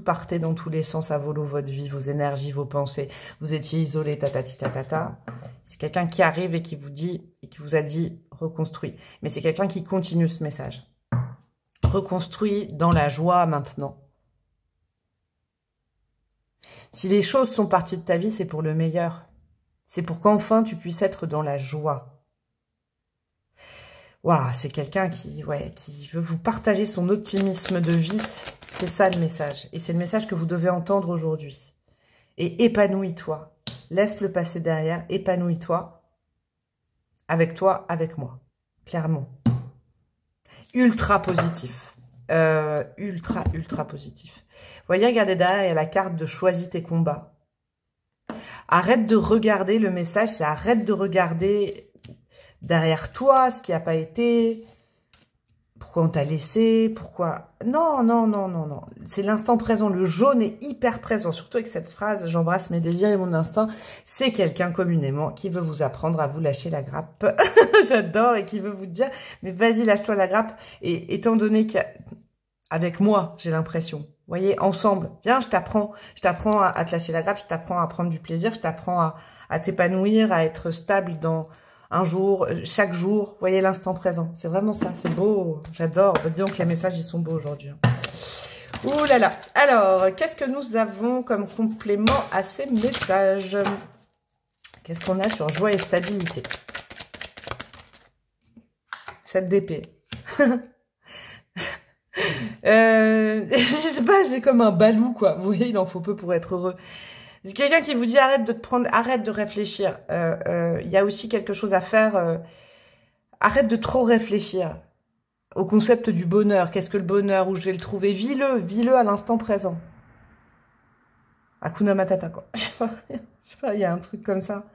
partait dans tous les sens à volo, votre vie, vos énergies, vos pensées. Vous étiez isolé, tatati tatata. C'est quelqu'un qui arrive et qui vous dit, et qui vous a dit, reconstruit. Mais c'est quelqu'un qui continue ce message. Reconstruit dans la joie maintenant. Si les choses sont parties de ta vie, c'est pour le meilleur. C'est pour qu'enfin tu puisses être dans la joie. Waouh, c'est quelqu'un qui veut vous partager son optimisme de vie. C'est ça le message. Et c'est le message que vous devez entendre aujourd'hui. Et épanouis-toi. Laisse le passé derrière. Épanouis-toi. Avec toi, avec moi. Clairement. Ultra positif. Ultra positif. Vous voyez, regardez derrière, il y a la carte de choisis tes combats. Arrête de regarder le message, c'est arrête de regarder derrière toi, ce qui n'a pas été, pourquoi on t'a laissé, pourquoi... Non. C'est l'instant présent. Le jaune est hyper présent, surtout avec cette phrase « J'embrasse mes désirs et mon instinct ». C'est quelqu'un communément qui veut vous apprendre à vous lâcher la grappe. J'adore, et qui veut vous dire « Mais vas-y, lâche-toi la grappe ». Et étant donné qu'avec moi, j'ai l'impression, vous voyez, ensemble, viens, je t'apprends à te lâcher la grappe, je t'apprends à prendre du plaisir, je t'apprends à t'épanouir, à être stable dans... un jour, chaque jour, vous voyez l'instant présent. C'est vraiment ça, c'est beau, j'adore. Dis donc, les messages, ils sont beaux aujourd'hui. Ouh là là. Alors, qu'est-ce que nous avons comme complément à ces messages? Qu'est-ce qu'on a sur joie et stabilité? 7 d'épée. Je sais pas, j'ai comme un balou, quoi. Vous voyez, il en faut peu pour être heureux. C'est quelqu'un qui vous dit arrête de réfléchir. Il y a aussi quelque chose à faire. Arrête de trop réfléchir au concept du bonheur. Qu'est-ce que le bonheur? Où je vais le trouver? Vis-le à l'instant présent. Hakuna Matata, quoi. Je sais pas, il y a un truc comme ça.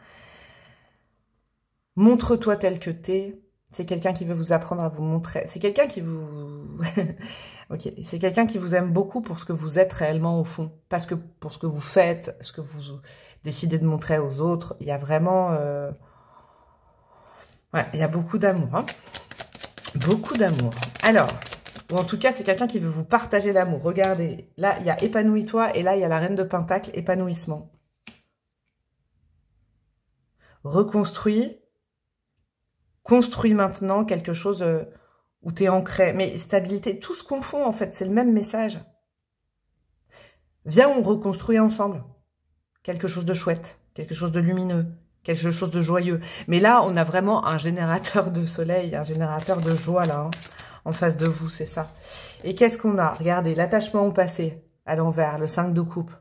Montre-toi tel que t'es. C'est quelqu'un qui veut vous apprendre à vous montrer. C'est quelqu'un qui vous... Ok, c'est quelqu'un qui vous aime beaucoup pour ce que vous êtes réellement au fond. Parce que pour ce que vous faites, ce que vous décidez de montrer aux autres, il y a vraiment... Ouais, il y a beaucoup d'amour. Hein. Beaucoup d'amour. Alors, ou en tout cas, c'est quelqu'un qui veut vous partager l'amour. Regardez, là, il y a épanouis-toi et là, il y a la reine de Pentacle, épanouissement. Reconstruis. Construis maintenant quelque chose où tu es ancré. Mais stabilité, tout se confond en fait, c'est le même message. Viens, on reconstruit ensemble. Quelque chose de chouette, quelque chose de lumineux, quelque chose de joyeux. Mais là, on a vraiment un générateur de soleil, un générateur de joie là, hein, en face de vous, c'est ça. Et qu'est-ce qu'on a? Regardez, l'attachement au passé, à l'envers, le 5 de coupe.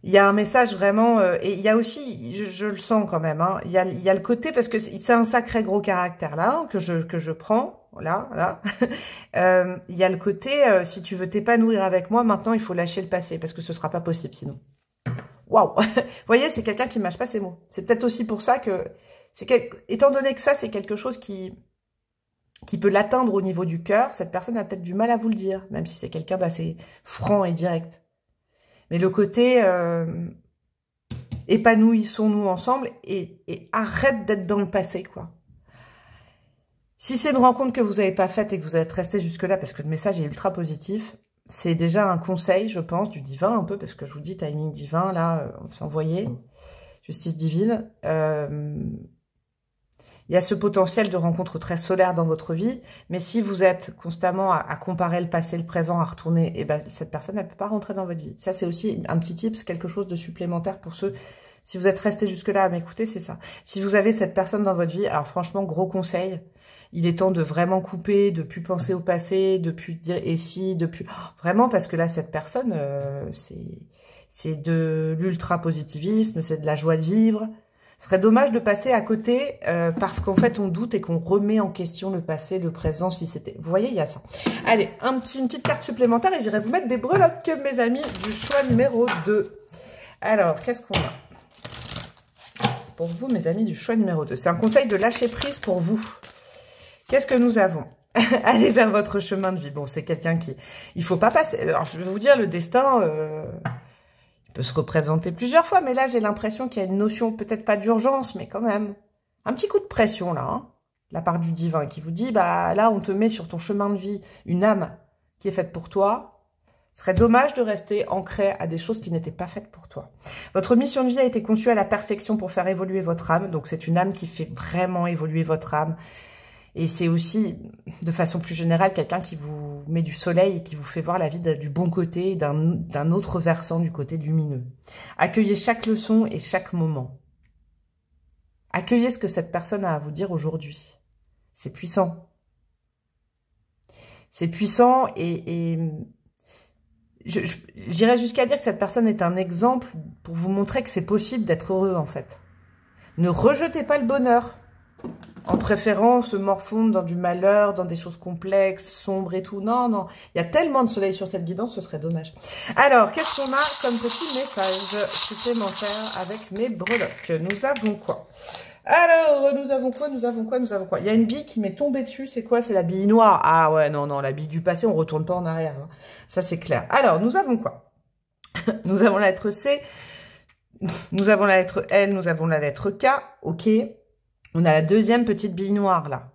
Il y a un message vraiment, et il y a aussi, je le sens quand même, hein, il y a le côté, parce que c'est un sacré gros caractère là, hein, que je prends, là. Il y a le côté, si tu veux t'épanouir avec moi, maintenant il faut lâcher le passé, parce que ce sera pas possible sinon. Waouh. Vous voyez, c'est quelqu'un qui mâche pas ses mots. C'est peut-être aussi pour ça que, étant donné que ça, c'est quelque chose qui peut l'atteindre au niveau du cœur, cette personne a peut-être du mal à vous le dire, même si c'est quelqu'un d'assez franc et direct. Mais le côté épanouissons-nous ensemble et arrête d'être dans le passé, quoi. Si c'est une rencontre que vous n'avez pas faite et que vous êtes resté jusque-là, parce que le message est ultra positif, c'est déjà un conseil, je pense, du divin un peu, parce que je vous dis, timing divin, là, on s'est envoyé, justice divine. Il y a ce potentiel de rencontre très solaire dans votre vie, mais si vous êtes constamment à comparer le passé, le présent, à retourner, et ben cette personne, elle ne peut pas rentrer dans votre vie. Ça, c'est aussi un petit tips, quelque chose de supplémentaire pour ceux, Si vous êtes resté jusque-là à m'écouter, c'est ça. Si vous avez cette personne dans votre vie, alors franchement, gros conseil, il est temps de vraiment couper, de plus penser au passé, de plus dire et si, de plus... Vraiment, parce que là, cette personne, c'est de l'ultra-positivisme, c'est de la joie de vivre. Ce serait dommage de passer à côté parce qu'en fait, on doute et qu'on remet en question le passé, le présent, si c'était... Vous voyez, il y a ça. Allez, une petite carte supplémentaire et j'irai vous mettre des breloques, mes amis, du choix numéro 2. Alors, qu'est-ce qu'on a pour vous, mes amis, du choix numéro 2? C'est un conseil de lâcher prise pour vous. Qu'est-ce que nous avons? Allez vers votre chemin de vie. Bon, c'est quelqu'un qui... Il faut pas passer... Alors, je vais vous dire, le destin... Il peut se représenter plusieurs fois, mais là, j'ai l'impression qu'il y a une notion, peut-être pas d'urgence, mais quand même, un petit coup de pression, là, hein, de la part du divin, qui vous dit, bah là, on te met sur ton chemin de vie une âme qui est faite pour toi. Ce serait dommage de rester ancré à des choses qui n'étaient pas faites pour toi. Votre mission de vie a été conçue à la perfection pour faire évoluer votre âme, donc c'est une âme qui fait vraiment évoluer votre âme. Et c'est aussi, de façon plus générale, quelqu'un qui vous met du soleil et qui vous fait voir la vie du bon côté, d'un autre versant, du côté lumineux. Accueillez chaque leçon et chaque moment. Accueillez ce que cette personne a à vous dire aujourd'hui. C'est puissant. C'est puissant et j'irais jusqu'à dire que cette personne est un exemple pour vous montrer que c'est possible d'être heureux, en fait. Ne rejetez pas le bonheur. En préférant se morfondre dans du malheur, dans des choses complexes, sombres et tout. Non, non. Il y a tellement de soleil sur cette guidance, ce serait dommage. Alors, qu'est-ce qu'on a comme petit message supplémentaire avec mes breloques? Nous avons quoi? Alors, nous avons quoi? Il y a une bille qui m'est tombée dessus. C'est quoi? C'est la bille noire. Ah ouais, non, non. La bille du passé, on retourne pas en arrière. Hein. Ça, c'est clair. Alors, nous avons quoi? Nous avons la lettre C. Nous avons la lettre L. Nous avons la lettre K. Ok. On a la deuxième petite bille noire, là.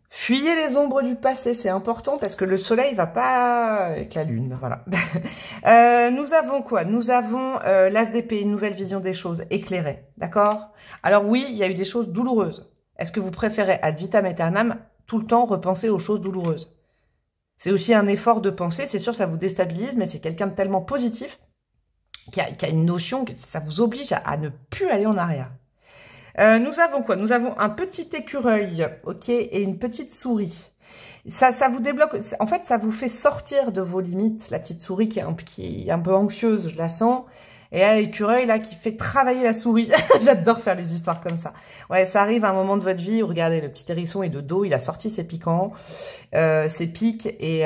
Fuyez les ombres du passé, c'est important parce que le soleil va pas avec la lune, voilà. Nous avons quoi? Nous avons l'as d'épée, une nouvelle vision des choses, éclairée, d'accord? Alors oui, il y a eu des choses douloureuses. Est-ce que vous préférez ad vitam aeternam tout le temps repenser aux choses douloureuses? C'est aussi un effort de pensée, c'est sûr ça vous déstabilise, mais c'est quelqu'un de tellement positif qui a une notion que ça vous oblige à ne plus aller en arrière. Nous avons quoi? Nous avons un petit écureuil, ok, et une petite souris. Ça vous débloque, en fait, ça vous fait sortir de vos limites. La petite souris qui est un peu anxieuse, je la sens. Et là, l'écureuil, là, qui fait travailler la souris. J'adore faire des histoires comme ça. Ouais, ça arrive à un moment de votre vie où, regardez, le petit hérisson est de dos, il a sorti ses piquants, ses pics, et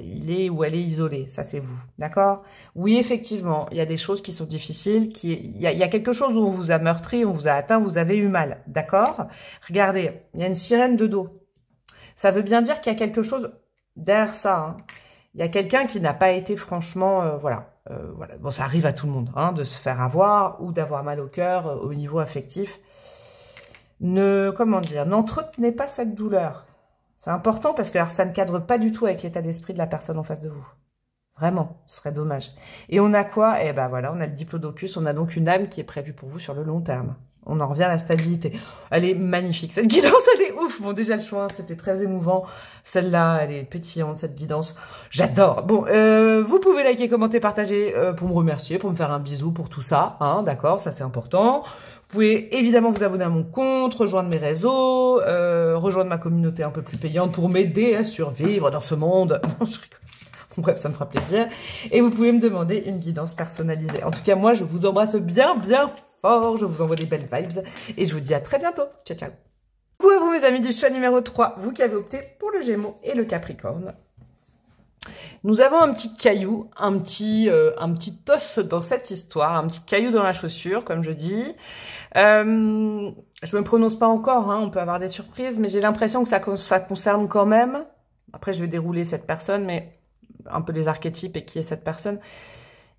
il est ou elle est isolée. Ça, c'est vous. D'accord? Oui, effectivement, il y a des choses qui sont difficiles, il y a quelque chose où on vous a meurtri, on vous a atteint, vous avez eu mal. D'accord? Regardez, il y a une sirène de dos. Ça veut bien dire qu'il y a quelque chose derrière ça. Hein. Il y a quelqu'un qui n'a pas été franchement, voilà. Voilà. Bon, ça arrive à tout le monde, hein, de se faire avoir ou d'avoir mal au cœur au niveau affectif. Comment dire, n'entretenez pas cette douleur. C'est important parce que alors, ça ne cadre pas du tout avec l'état d'esprit de la personne en face de vous. Vraiment, ce serait dommage. Et on a quoi? Eh ben voilà, on a le diplodocus, on a donc une âme qui est prévue pour vous sur le long terme. On en revient à la stabilité. Elle est magnifique. Cette guidance, elle est ouf. Bon, déjà, le choix, c'était très émouvant. Celle-là, elle est pétillante, cette guidance. J'adore. Bon, vous pouvez liker, commenter, partager pour me remercier, pour me faire un bisou pour tout ça. Hein, d'accord, ça, c'est important. Vous pouvez évidemment vous abonner à mon compte, rejoindre mes réseaux, rejoindre ma communauté un peu plus payante pour m'aider à survivre dans ce monde. Non, je rigole. Bref, ça me fera plaisir. Et vous pouvez me demander une guidance personnalisée. En tout cas, moi, je vous embrasse bien, bien fort. Je vous envoie des belles vibes. Et je vous dis à très bientôt. Ciao, ciao. Coucou à vous, mes amis du choix numéro 3. Vous qui avez opté pour le Gémeaux et le Capricorne. Nous avons un petit caillou, un petit os dans cette histoire. Un petit caillou dans la chaussure, comme je dis. Je me prononce pas encore, hein, on peut avoir des surprises. Mais j'ai l'impression que ça concerne quand même. Après, je vais dérouler cette personne, mais un peu les archétypes et qui est cette personne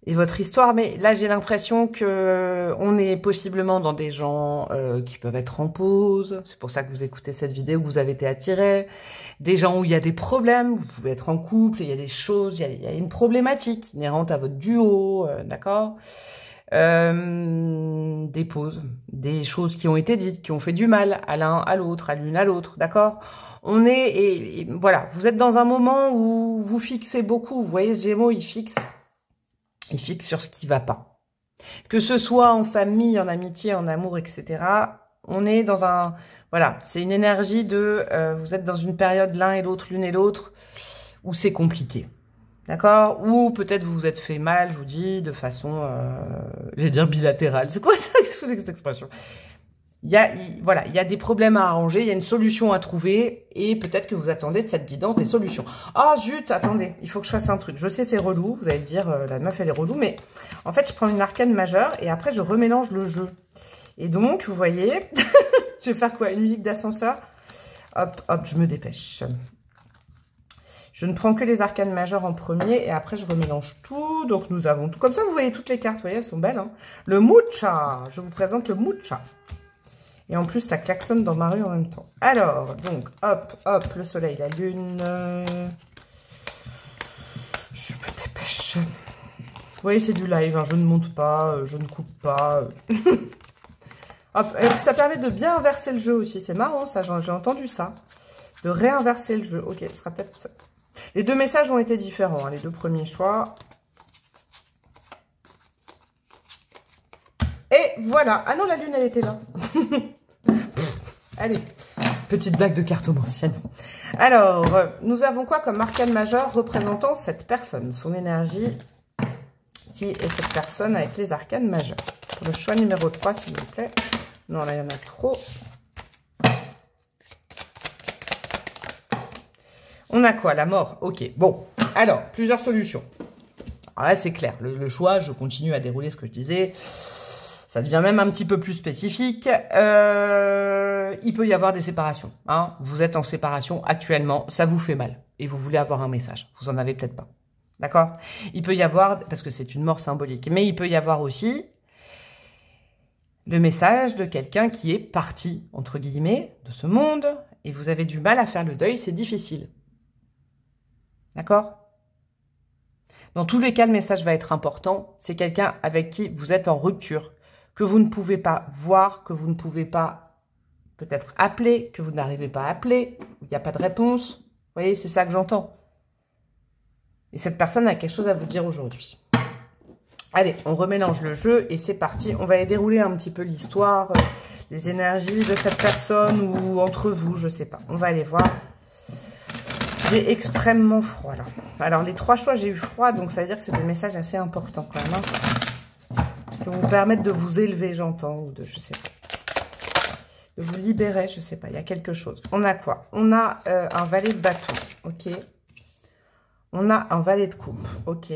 et votre histoire. Mais là, j'ai l'impression que on est possiblement dans des gens qui peuvent être en pause. C'est pour ça que vous écoutez cette vidéo, que vous avez été attiré. Des gens où il y a des problèmes. Vous pouvez être en couple, il y a des choses, il y a une problématique inhérente à votre duo, d'accord, des pauses, des choses qui ont été dites, qui ont fait du mal à l'un, à l'autre, à l'une, à l'autre, d'accord. On est, et voilà, vous êtes dans un moment où vous fixez beaucoup. Vous voyez, ce Gémeaux, il fixe sur ce qui va pas. Que ce soit en famille, en amitié, en amour, etc. On est dans un... Voilà, c'est une énergie de... vous êtes dans une période l'un et l'autre, l'une et l'autre, où c'est compliqué. D'accord? Ou peut-être vous vous êtes fait mal, je vous dis, de façon... j'allais dire bilatérale. C'est quoi ça? Qu'est-ce que c'est que cette expression? Voilà, il y a des problèmes à arranger, il y a une solution à trouver, et peut-être que vous attendez de cette guidance des solutions. Ah, zut, attendez, il faut que je fasse un truc. Je sais, c'est relou, vous allez dire, la meuf, elle est relou, mais en fait, je prends une arcane majeure, et après, je remélange le jeu. Et donc, vous voyez, je vais faire quoi? Une musique d'ascenseur? Hop, hop, je me dépêche. Je ne prends que les arcanes majeures en premier, et après, je remélange tout. Donc, nous avons tout. Comme ça, vous voyez toutes les cartes, vous voyez, elles sont belles, hein. Le Mucha, je vous présente le Mucha. Et en plus, ça klaxonne dans ma rue en même temps. Alors, donc, hop, hop, le soleil, la lune. Je me dépêche. Vous voyez, c'est du live, hein, je ne monte pas, je ne coupe pas. Hop, ça permet de bien inverser le jeu aussi. C'est marrant, ça, j'ai entendu ça. De réinverser le jeu. Ok, ce sera peut-être ça. Les deux messages ont été différents, hein, les deux premiers choix. Et voilà. Ah non, la lune, elle était là. Allez, petite blague de cartomancienne. Alors, nous avons quoi comme arcane majeur représentant cette personne, son énergie, qui est cette personne avec les arcanes majeures. Pour le choix numéro 3, s'il vous plaît. Non, là, il y en a trop. On a quoi? La mort. Ok, bon. Alors, plusieurs solutions. Alors là, c'est clair. Le choix, je continue à dérouler ce que je disais. Ça devient même un petit peu plus spécifique. Il peut y avoir des séparations. Hein. Vous êtes en séparation actuellement, ça vous fait mal. Et vous voulez avoir un message. Vous en avez peut-être pas. D'accord? Il peut y avoir, parce que c'est une mort symbolique, mais il peut y avoir aussi le message de quelqu'un qui est parti, entre guillemets, de ce monde. Et vous avez du mal à faire le deuil, c'est difficile. D'accord? Dans tous les cas, le message va être important. C'est quelqu'un avec qui vous êtes en rupture, que vous ne pouvez pas voir, que vous ne pouvez pas peut-être appeler, que vous n'arrivez pas à appeler, il n'y a pas de réponse. Vous voyez, c'est ça que j'entends. Et cette personne a quelque chose à vous dire aujourd'hui. Allez, on remélange le jeu et c'est parti. On va dérouler un petit peu l'histoire, les énergies de cette personne ou entre vous, je ne sais pas. On va aller voir. J'ai extrêmement froid là. Alors, les 3 choix, j'ai eu froid, donc ça veut dire que c'est des messages assez importants quand même. Hein. Qui vont vous permettre de vous élever, j'entends, ou de, je sais pas. De vous libérer, je sais pas, il y a quelque chose. On a quoi? On a un valet de bâton, ok. On a un valet de coupe, ok.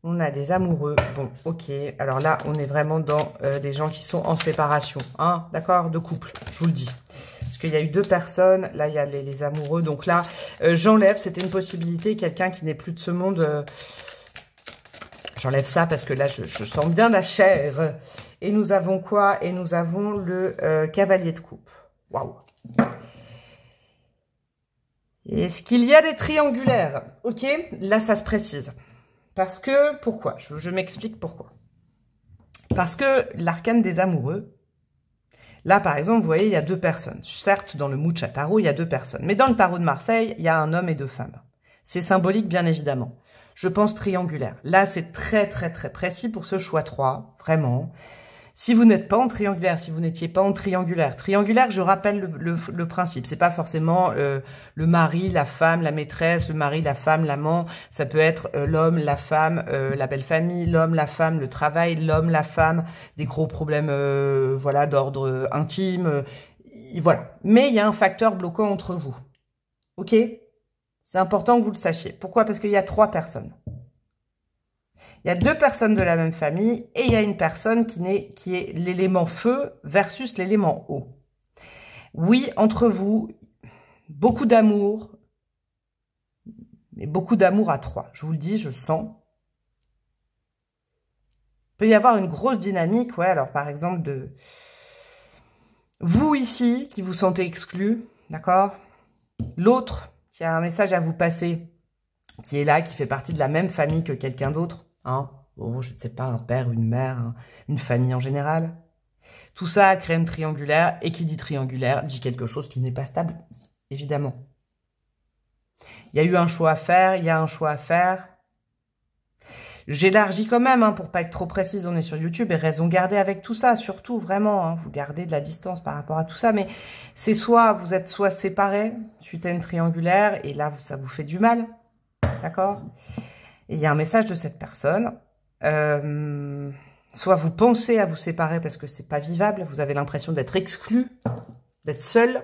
On a des amoureux, bon, ok. Alors là, on est vraiment dans des gens qui sont en séparation, hein, d'accord, de couple, je vous le dis. Parce qu'il y a eu 2 personnes, là, il y a les amoureux. Donc là, j'enlève, c'était une possibilité, quelqu'un qui n'est plus de ce monde... J'enlève ça parce que là, je sens bien la chair. Et nous avons quoi? Et nous avons le cavalier de coupe. Waouh! Est-ce qu'il y a des triangulaires? Ok, là, ça se précise. Parce que, pourquoi? Je m'explique pourquoi. Parce que l'arcane des amoureux, là, par exemple, vous voyez, il y a 2 personnes. Certes, dans le Mucha Tarot, il y a 2 personnes. Mais dans le tarot de Marseille, il y a un homme et 2 femmes. C'est symbolique, bien évidemment. Je pense triangulaire. Là, c'est très, très, très précis pour ce choix 3, vraiment. Si vous n'êtes pas en triangulaire, si vous n'étiez pas en triangulaire. Triangulaire, je rappelle le principe. C'est pas forcément le mari, la femme, la maîtresse, le mari, la femme, l'amant. Ça peut être l'homme, la femme, la belle famille, l'homme, la femme, le travail, l'homme, la femme, des gros problèmes voilà, d'ordre intime. Voilà. Mais il y a un facteur bloquant entre vous. Ok ? C'est important que vous le sachiez. Pourquoi? Parce qu'il y a 3 personnes. Il y a 2 personnes de la même famille et il y a une personne qui est l'élément feu versus l'élément eau. Oui, entre vous, beaucoup d'amour, mais beaucoup d'amour à 3. Je vous le dis, je sens. Il peut y avoir une grosse dynamique, ouais, alors par exemple de vous ici qui vous sentez exclu, d'accord? L'autre qui a un message à vous passer, qui est là, qui fait partie de la même famille que quelqu'un d'autre, hein, bon, je ne sais pas, un père, une mère, hein, une famille en général. Tout ça a créé une triangulaire, et qui dit triangulaire dit quelque chose qui n'est pas stable, évidemment. Il y a eu un choix à faire, il y a un choix à faire. J'élargis quand même, hein, pour pas être trop précise, on est sur YouTube, et raison gardée avec tout ça, surtout, vraiment, hein, vous gardez de la distance par rapport à tout ça, mais c'est soit, vous êtes soit séparés, suite à une triangulaire, et là, ça vous fait du mal, d'accord? Et il y a un message de cette personne, soit vous pensez à vous séparer parce que c'est pas vivable, vous avez l'impression d'être exclu, d'être seul,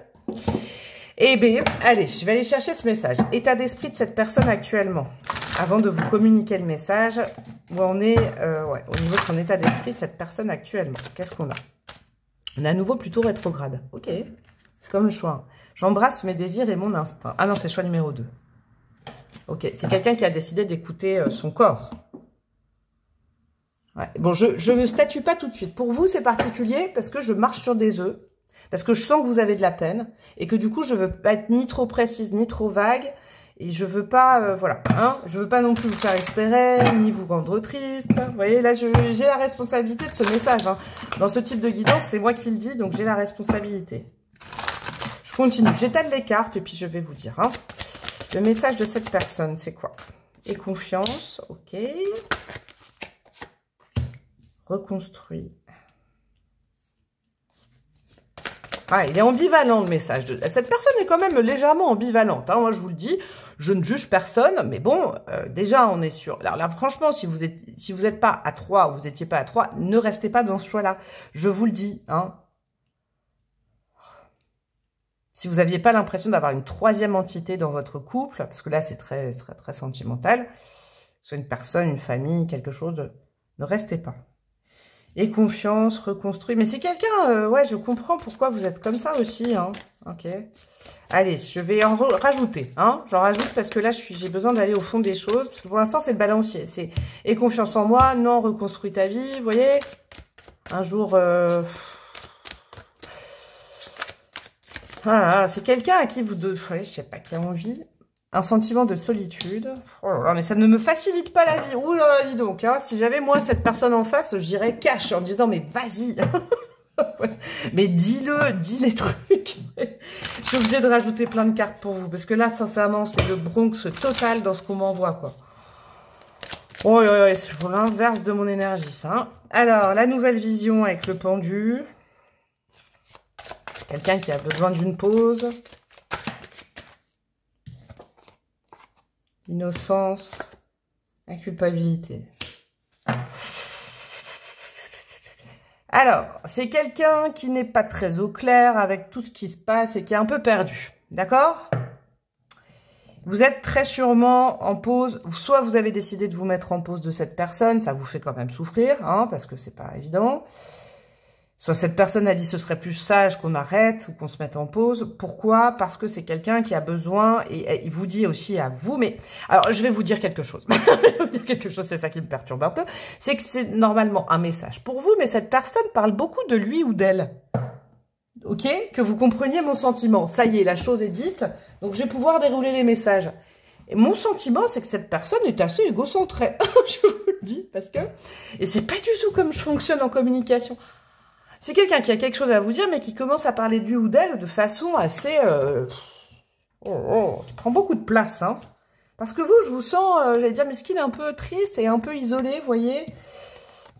et B, allez, je vais aller chercher ce message, état d'esprit de cette personne actuellement. Avant de vous communiquer le message, où on est ouais, au niveau de son état d'esprit, cette personne actuellement. Qu'est-ce qu'on a? On est à nouveau plutôt rétrograde. Ok, c'est comme le choix. J'embrasse mes désirs et mon instinct. Ah non, c'est le choix numéro 2. Ok, c'est quelqu'un qui a décidé d'écouter son corps. Ouais. Bon, je ne statue pas tout de suite. Pour vous, c'est particulier parce que je marche sur des œufs, parce que je sens que vous avez de la peine, et que du coup, je ne veux pas être ni trop précise, ni trop vague. Et je veux pas, voilà, hein, je veux pas non plus vous faire espérer, ni vous rendre triste. Vous voyez, là, j'ai la responsabilité de ce message. Hein. Dans ce type de guidance, c'est moi qui le dis, donc j'ai la responsabilité. Je continue, j'étale les cartes et puis je vais vous dire. Hein. Le message de cette personne, c'est quoi? Et confiance, ok. Reconstruit. Ah, il est ambivalent, le message. Cette personne est quand même légèrement ambivalente. Hein. Moi, je vous le dis, je ne juge personne. Mais bon, déjà, on est sûr. Alors là, franchement, si vous êtes pas à 3 ou vous n'étiez pas à 3, ne restez pas dans ce choix-là. Je vous le dis. Hein. Si vous n'aviez pas l'impression d'avoir une troisième entité dans votre couple, parce que là, c'est très, très, très sentimental, soit une personne, une famille, quelque chose, ne restez pas. Et confiance, reconstruit. Mais c'est quelqu'un, ouais, je comprends pourquoi vous êtes comme ça aussi, hein. Ok. Allez, je vais en rajouter, hein. J'en rajoute parce que là, j'ai besoin d'aller au fond des choses. Parce que pour l'instant, c'est le balancier. C'est et confiance en moi, non, reconstruis ta vie, vous voyez. Un jour... Ah, c'est quelqu'un à qui vous... Ouais, je sais pas, qui a envie... Un sentiment de solitude. Oh là là, mais ça ne me facilite pas la vie. Ouh là là, dis donc. Hein. Si j'avais, moi, cette personne en face, j'irais cash en disant, mais vas-y. Mais dis-le, dis les trucs. Je suis obligée de rajouter plein de cartes pour vous. Parce que là, sincèrement, c'est le Bronx total dans ce qu'on m'envoie, quoi. Oh, c'est pour l'inverse de mon énergie, ça. Hein. Alors, la nouvelle vision avec le pendu. Quelqu'un qui a besoin d'une pause. Innocence, inculpabilité. Alors, c'est quelqu'un qui n'est pas très au clair avec tout ce qui se passe et qui est un peu perdu. D'accord? Vous êtes très sûrement en pause. Soit vous avez décidé de vous mettre en pause de cette personne. Ça vous fait quand même souffrir, hein, parce que c'est pas évident. Soit cette personne a dit ce serait plus sage qu'on arrête ou qu'on se mette en pause. Pourquoi? Parce que c'est quelqu'un qui a besoin, et il vous dit aussi à vous, mais... Alors, je vais vous dire quelque chose. Je vais vous dire quelque chose, c'est ça qui me perturbe un peu. C'est que c'est normalement un message pour vous, mais cette personne parle beaucoup de lui ou d'elle. Ok? Que vous compreniez mon sentiment. Ça y est, la chose est dite, donc je vais pouvoir dérouler les messages. Et mon sentiment, c'est que cette personne est assez égocentrée. Je vous le dis, parce que... Et c'est pas du tout comme je fonctionne en communication. C'est quelqu'un qui a quelque chose à vous dire, mais qui commence à parler de lui ou d'elle de façon assez... qui prend beaucoup de place, hein. Parce que vous, je vous sens, j'allais dire, mesquine, un peu triste et un peu isolé, vous voyez.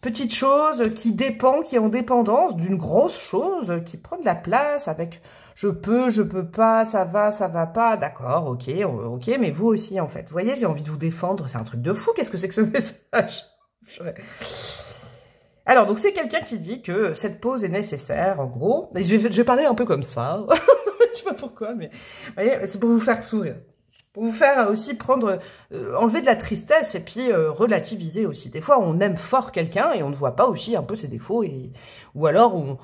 Petite chose qui dépend, qui est en dépendance d'une grosse chose, qui prend de la place avec je peux pas, ça va pas, d'accord, ok, mais vous aussi, en fait. Vous voyez, j'ai envie de vous défendre, c'est un truc de fou, qu'est-ce que c'est que ce message? Alors, donc, c'est quelqu'un qui dit que cette pause est nécessaire, en gros. Et je vais parler un peu comme ça. Je sais pas pourquoi, mais vous voyez, c'est pour vous faire sourire. Pour vous faire aussi prendre, enlever de la tristesse et puis relativiser aussi. Des fois, on aime fort quelqu'un et on ne voit pas aussi un peu ses défauts. Ou alors, on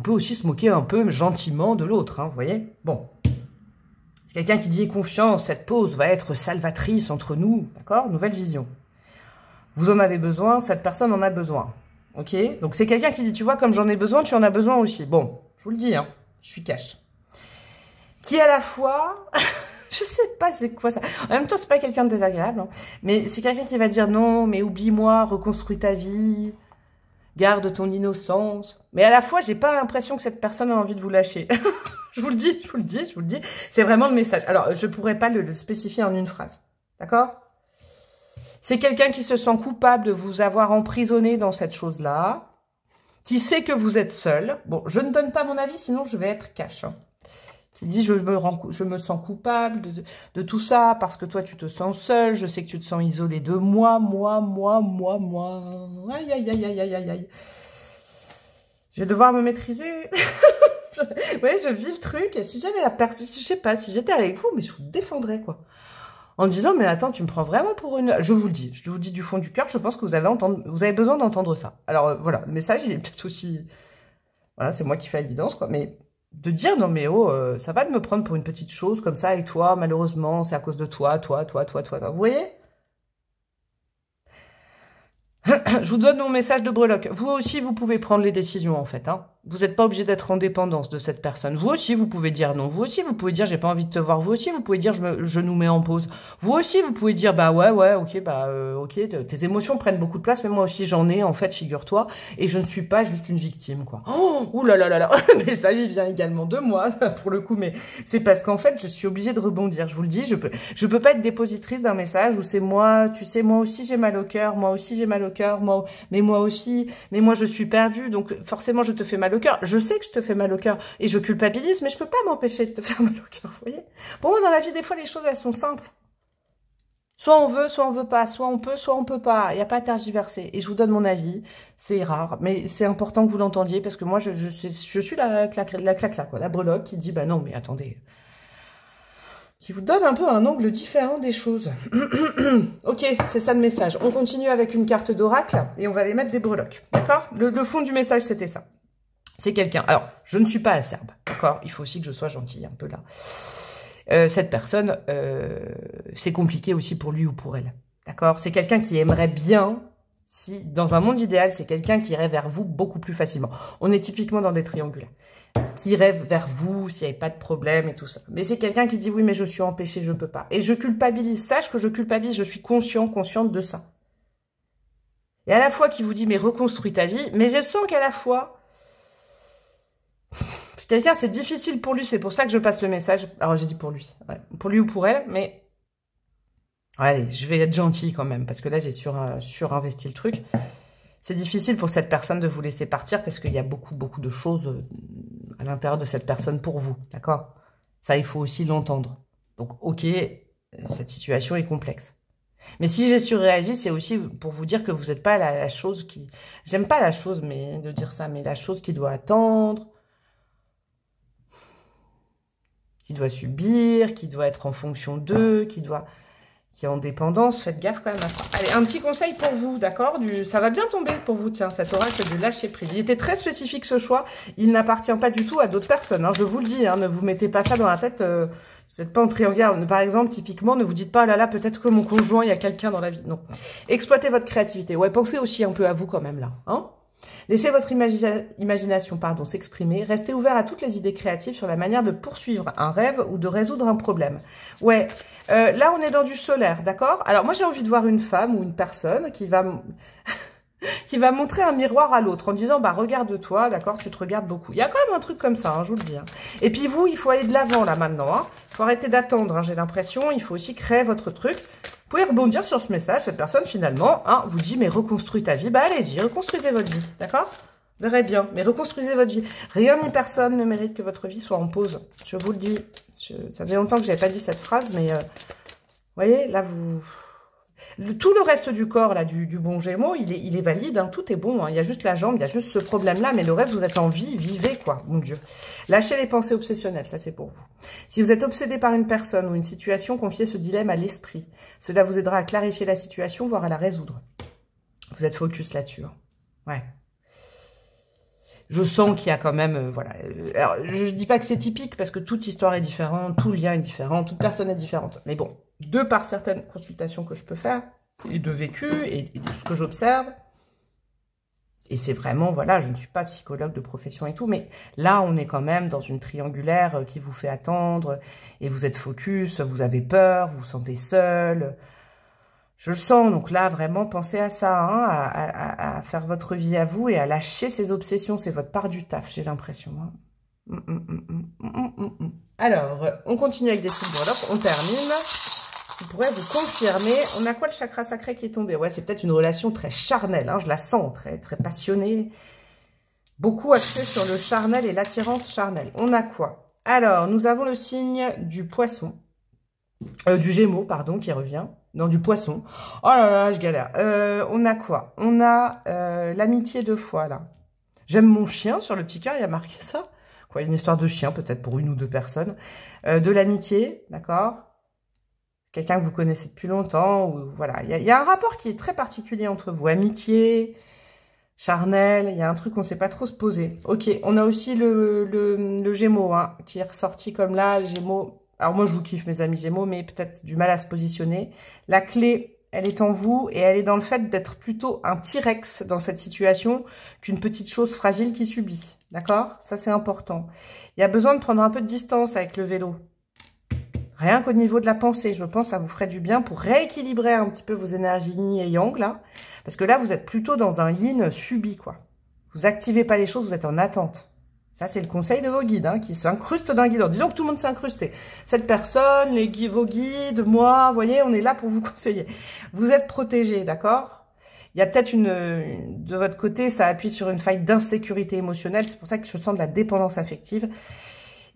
peut aussi se moquer un peu gentiment de l'autre, hein, vous voyez. Bon. C'est quelqu'un qui dit confiance, cette pause va être salvatrice entre nous, d'accord? Nouvelle vision. Vous en avez besoin, cette personne en a besoin. Ok, donc c'est quelqu'un qui dit, tu vois, comme j'en ai besoin, tu en as besoin aussi. Bon, je vous le dis, hein, je suis cash. Qui à la fois, je sais pas c'est quoi ça. En même temps, c'est pas quelqu'un de désagréable, hein, mais c'est quelqu'un qui va dire non, mais oublie-moi, reconstruis ta vie, garde ton innocence. Mais à la fois, j'ai pas l'impression que cette personne a envie de vous lâcher. Je vous le dis, je vous le dis, je vous le dis. C'est vraiment le message. Alors, je pourrais pas le spécifier en une phrase, d'accord? C'est quelqu'un qui se sent coupable de vous avoir emprisonné dans cette chose-là, qui sait que vous êtes seul. Bon, je ne donne pas mon avis, sinon je vais être cash. Hein. Qui dit, je me sens coupable de tout ça, parce que toi, tu te sens seul, je sais que tu te sens isolé de moi. Aïe, aïe, aïe, aïe, aïe, aïe, aïe. Je vais devoir me maîtriser. Ouais, je vis le truc, et si j'avais la personne, je sais pas, si j'étais avec vous, mais je vous défendrais, quoi. En me disant, mais attends, tu me prends vraiment pour une... Je vous le dis du fond du cœur, je pense que vous avez besoin d'entendre ça. Alors, voilà, le message, il est peut-être aussi... Voilà, c'est moi qui fais la guidance, quoi, mais de dire, non, mais oh, ça va de me prendre pour une petite chose comme ça, et toi, malheureusement, c'est à cause de toi. Vous voyez? Je vous donne mon message de breloque. Vous aussi, vous pouvez prendre les décisions, en fait. Hein. Vous n'êtes pas obligé d'être en dépendance de cette personne. Vous aussi, vous pouvez dire non. Vous aussi, vous pouvez dire j'ai pas envie de te voir. Vous aussi, vous pouvez dire je nous mets en pause. Vous aussi, vous pouvez dire bah ouais, ok, tes émotions prennent beaucoup de place, mais moi aussi j'en ai, en fait, figure-toi. Et je ne suis pas juste une victime, quoi. Oh, ouh là là là là. Le message, il vient également de moi, pour le coup, mais c'est parce qu'en fait, je suis obligée de rebondir. Je vous le dis, je peux pas être dépositrice d'un message où c'est moi, tu sais, moi aussi j'ai mal au cœur, moi aussi j'ai mal au cœur, mais moi aussi, mais moi je suis perdue, donc forcément je te fais mal au cœur. Je sais que je te fais mal au cœur et je culpabilise, mais je peux pas m'empêcher de te faire mal au cœur, vous voyez. Pour moi, dans la vie, des fois, les choses, elles sont simples. Soit on veut pas, soit on peut pas. Il n'y a pas à tergiverser. Et je vous donne mon avis, c'est rare, mais c'est important que vous l'entendiez parce que moi, je suis la claque, quoi, la breloque qui dit, bah non, mais attendez... qui vous donne un peu un angle différent des choses. Ok, c'est ça le message. On continue avec une carte d'oracle et on va aller mettre des breloques. D'accord? Le fond du message, c'était ça. C'est quelqu'un. Alors, je ne suis pas acerbe. D'accord? Il faut aussi que je sois gentille un peu là. Cette personne, c'est compliqué aussi pour lui ou pour elle. D'accord? C'est quelqu'un qui aimerait bien... Si, dans un monde idéal, c'est quelqu'un qui irait vers vous beaucoup plus facilement. On est typiquement dans des triangulaires. Qui irait vers vous s'il n'y avait pas de problème et tout ça. Mais c'est quelqu'un qui dit oui, mais je suis empêché, je ne peux pas. Et je culpabilise. Sache que je culpabilise, je suis consciente de ça. Et à la fois qui vous dit mais reconstruis ta vie, mais je sens qu'à la fois... C'est quelqu'un, c'est difficile pour lui, c'est pour ça que je passe le message. Alors j'ai dit pour lui. Ouais. Pour lui ou pour elle, mais... Allez, je vais être gentille quand même, parce que là j'ai surinvesti le truc. C'est difficile pour cette personne de vous laisser partir parce qu'il y a beaucoup de choses à l'intérieur de cette personne pour vous, d'accord? Ça, il faut aussi l'entendre. Donc, ok, cette situation est complexe. Mais si j'ai surréagi, c'est aussi pour vous dire que vous n'êtes pas la chose qui... J'aime pas la chose, mais de dire ça, mais la chose qui doit attendre, qui doit subir, qui doit être en fonction d'eux, qui est en dépendance, faites gaffe quand même à ça. Allez, un petit conseil pour vous, d'accord? Ça va bien tomber pour vous, tiens, cet oracle de lâcher prise. Il était très spécifique ce choix, il n'appartient pas du tout à d'autres personnes, hein, je vous le dis, hein, ne vous mettez pas ça dans la tête, vous n'êtes pas en triangle. Par exemple, typiquement, ne vous dites pas, oh là là, peut-être que mon conjoint, il y a quelqu'un dans la vie. Non. Exploitez votre créativité. Ouais, pensez aussi un peu à vous quand même, là, hein? Laissez votre imagination s'exprimer. Restez ouvert à toutes les idées créatives sur la manière de poursuivre un rêve ou de résoudre un problème. Ouais, là on est dans du solaire, d'accord? Alors moi j'ai envie de voir une femme ou une personne qui va montrer un miroir à l'autre en disant bah regarde-toi, d'accord, tu te regardes beaucoup. Il y a quand même un truc comme ça, hein, je vous le dis. Hein. Et puis vous, il faut aller de l'avant là maintenant. Hein. Il faut arrêter d'attendre, hein, j'ai l'impression. Il faut aussi créer votre truc. Vous pouvez rebondir sur ce message. Cette personne finalement vous dit mais reconstruis ta vie. Bah allez-y, reconstruisez votre vie, d'accord? Vous verrez bien, mais reconstruisez votre vie. Rien ni personne ne mérite que votre vie soit en pause. Je vous le dis. Ça fait longtemps que je n'avais pas dit cette phrase, mais vous voyez, là vous... Tout le reste du corps, là, du bon Gémeaux, il est valide, hein, tout est bon. Hein, il y a juste la jambe, il y a juste ce problème-là, mais le reste, vous êtes en vie, vivez, quoi, mon Dieu. Lâchez les pensées obsessionnelles, ça c'est pour vous. Si vous êtes obsédé par une personne ou une situation, confiez ce dilemme à l'esprit. Cela vous aidera à clarifier la situation, voire à la résoudre. Vous êtes focus là-dessus. Hein. Ouais. Je sens qu'il y a quand même, voilà. Alors, je dis pas que c'est typique, parce que toute histoire est différente, tout lien est différent, toute personne est différente. Mais bon, de par certaines consultations que je peux faire, et de vécu, et de ce que j'observe, et c'est vraiment, voilà, je ne suis pas psychologue de profession et tout, mais là, on est quand même dans une triangulaire qui vous fait attendre, et vous êtes focus, vous avez peur, vous vous sentez seul. Je le sens, donc là, vraiment, pensez à ça, hein, à faire votre vie à vous et à lâcher ces obsessions. C'est votre part du taf, j'ai l'impression. Hein. Alors, on continue avec des petites breloques, on termine. qui pourrait vous confirmer. On a quoi le chakra sacré qui est tombé? Ouais, c'est peut-être une relation très charnelle, hein, je la sens, très, très passionnée. Beaucoup axé sur le charnel et l'attirance charnelle. On a quoi? Alors, nous avons le signe du poisson. Du Gémeaux, pardon, qui revient. Non, du poisson. Oh là là, je galère. On a quoi? On a l'amitié de foi, là. J'aime mon chien, sur le petit cœur, il y a marqué ça. Quoi, une histoire de chien, peut-être pour une ou deux personnes. De l'amitié, d'accord? Quelqu'un que vous connaissez depuis longtemps, ou voilà. Il y a un rapport qui est très particulier entre vous. Amitié, charnel, il y a un truc qu'on ne sait pas trop se poser. Ok, on a aussi le Gémeaux, hein, qui est ressorti comme là, le Gémeaux. Alors moi, je vous kiffe, mes amis Gémeaux, mais peut-être du mal à se positionner. La clé, elle est en vous et elle est dans le fait d'être plutôt un T-Rex dans cette situation qu'une petite chose fragile qui subit. D'accord? Ça, c'est important. Il y a besoin de prendre un peu de distance avec le vélo. Rien qu'au niveau de la pensée, je pense que ça vous ferait du bien pour rééquilibrer un petit peu vos énergies yin et yang, là. Parce que là, vous êtes plutôt dans un yin subi, quoi. Vous activez pas les choses, vous êtes en attente. Ça, c'est le conseil de vos guides, hein, qui s'incrustent dans le guide. Disons que tout le monde s'est incrusté. Cette personne, vos guides, moi, vous voyez, on est là pour vous conseiller. Vous êtes protégés, d'accord? Il y a peut-être de votre côté, ça appuie sur une faille d'insécurité émotionnelle. C'est pour ça que je sens de la dépendance affective.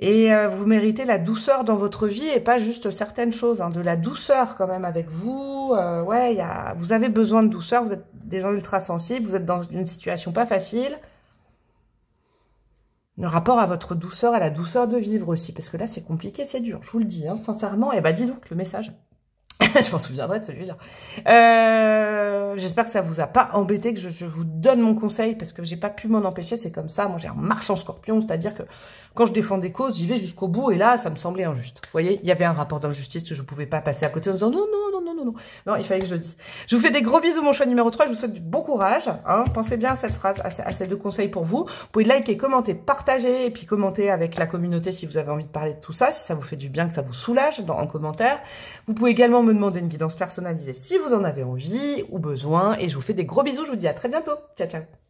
Et vous méritez la douceur dans votre vie et pas juste certaines choses, hein, de la douceur quand même avec vous. Ouais, vous avez besoin de douceur, vous êtes des gens ultra sensibles, vous êtes dans une situation pas facile. Le rapport à votre douceur, à la douceur de vivre aussi, parce que là c'est compliqué, c'est dur, je vous le dis, hein, sincèrement. Et bah dis donc le message. Je m'en souviendrai de celui-là. J'espère que ça vous a pas embêté, que je vous donne mon conseil, parce que j'ai pas pu m'en empêcher, c'est comme ça. Moi, j'ai un Mars en Scorpion, c'est-à-dire que quand je défends des causes, j'y vais jusqu'au bout, et là, ça me semblait injuste. Vous voyez, il y avait un rapport d'injustice que je pouvais pas passer à côté en disant non, non, non, non, non, non. Non, il fallait que je le dise. Je vous fais des gros bisous, mon choix numéro 3, je vous souhaite du bon courage. Hein. Pensez bien à cette phrase, à ces deux conseils pour vous. Vous pouvez liker, commenter, partager, et puis commenter avec la communauté si vous avez envie de parler de tout ça, si ça vous fait du bien, que ça vous soulage en commentaire. Vous pouvez également me demander une guidance personnalisée si vous en avez envie ou besoin. Et je vous fais des gros bisous. Je vous dis à très bientôt. Ciao, ciao.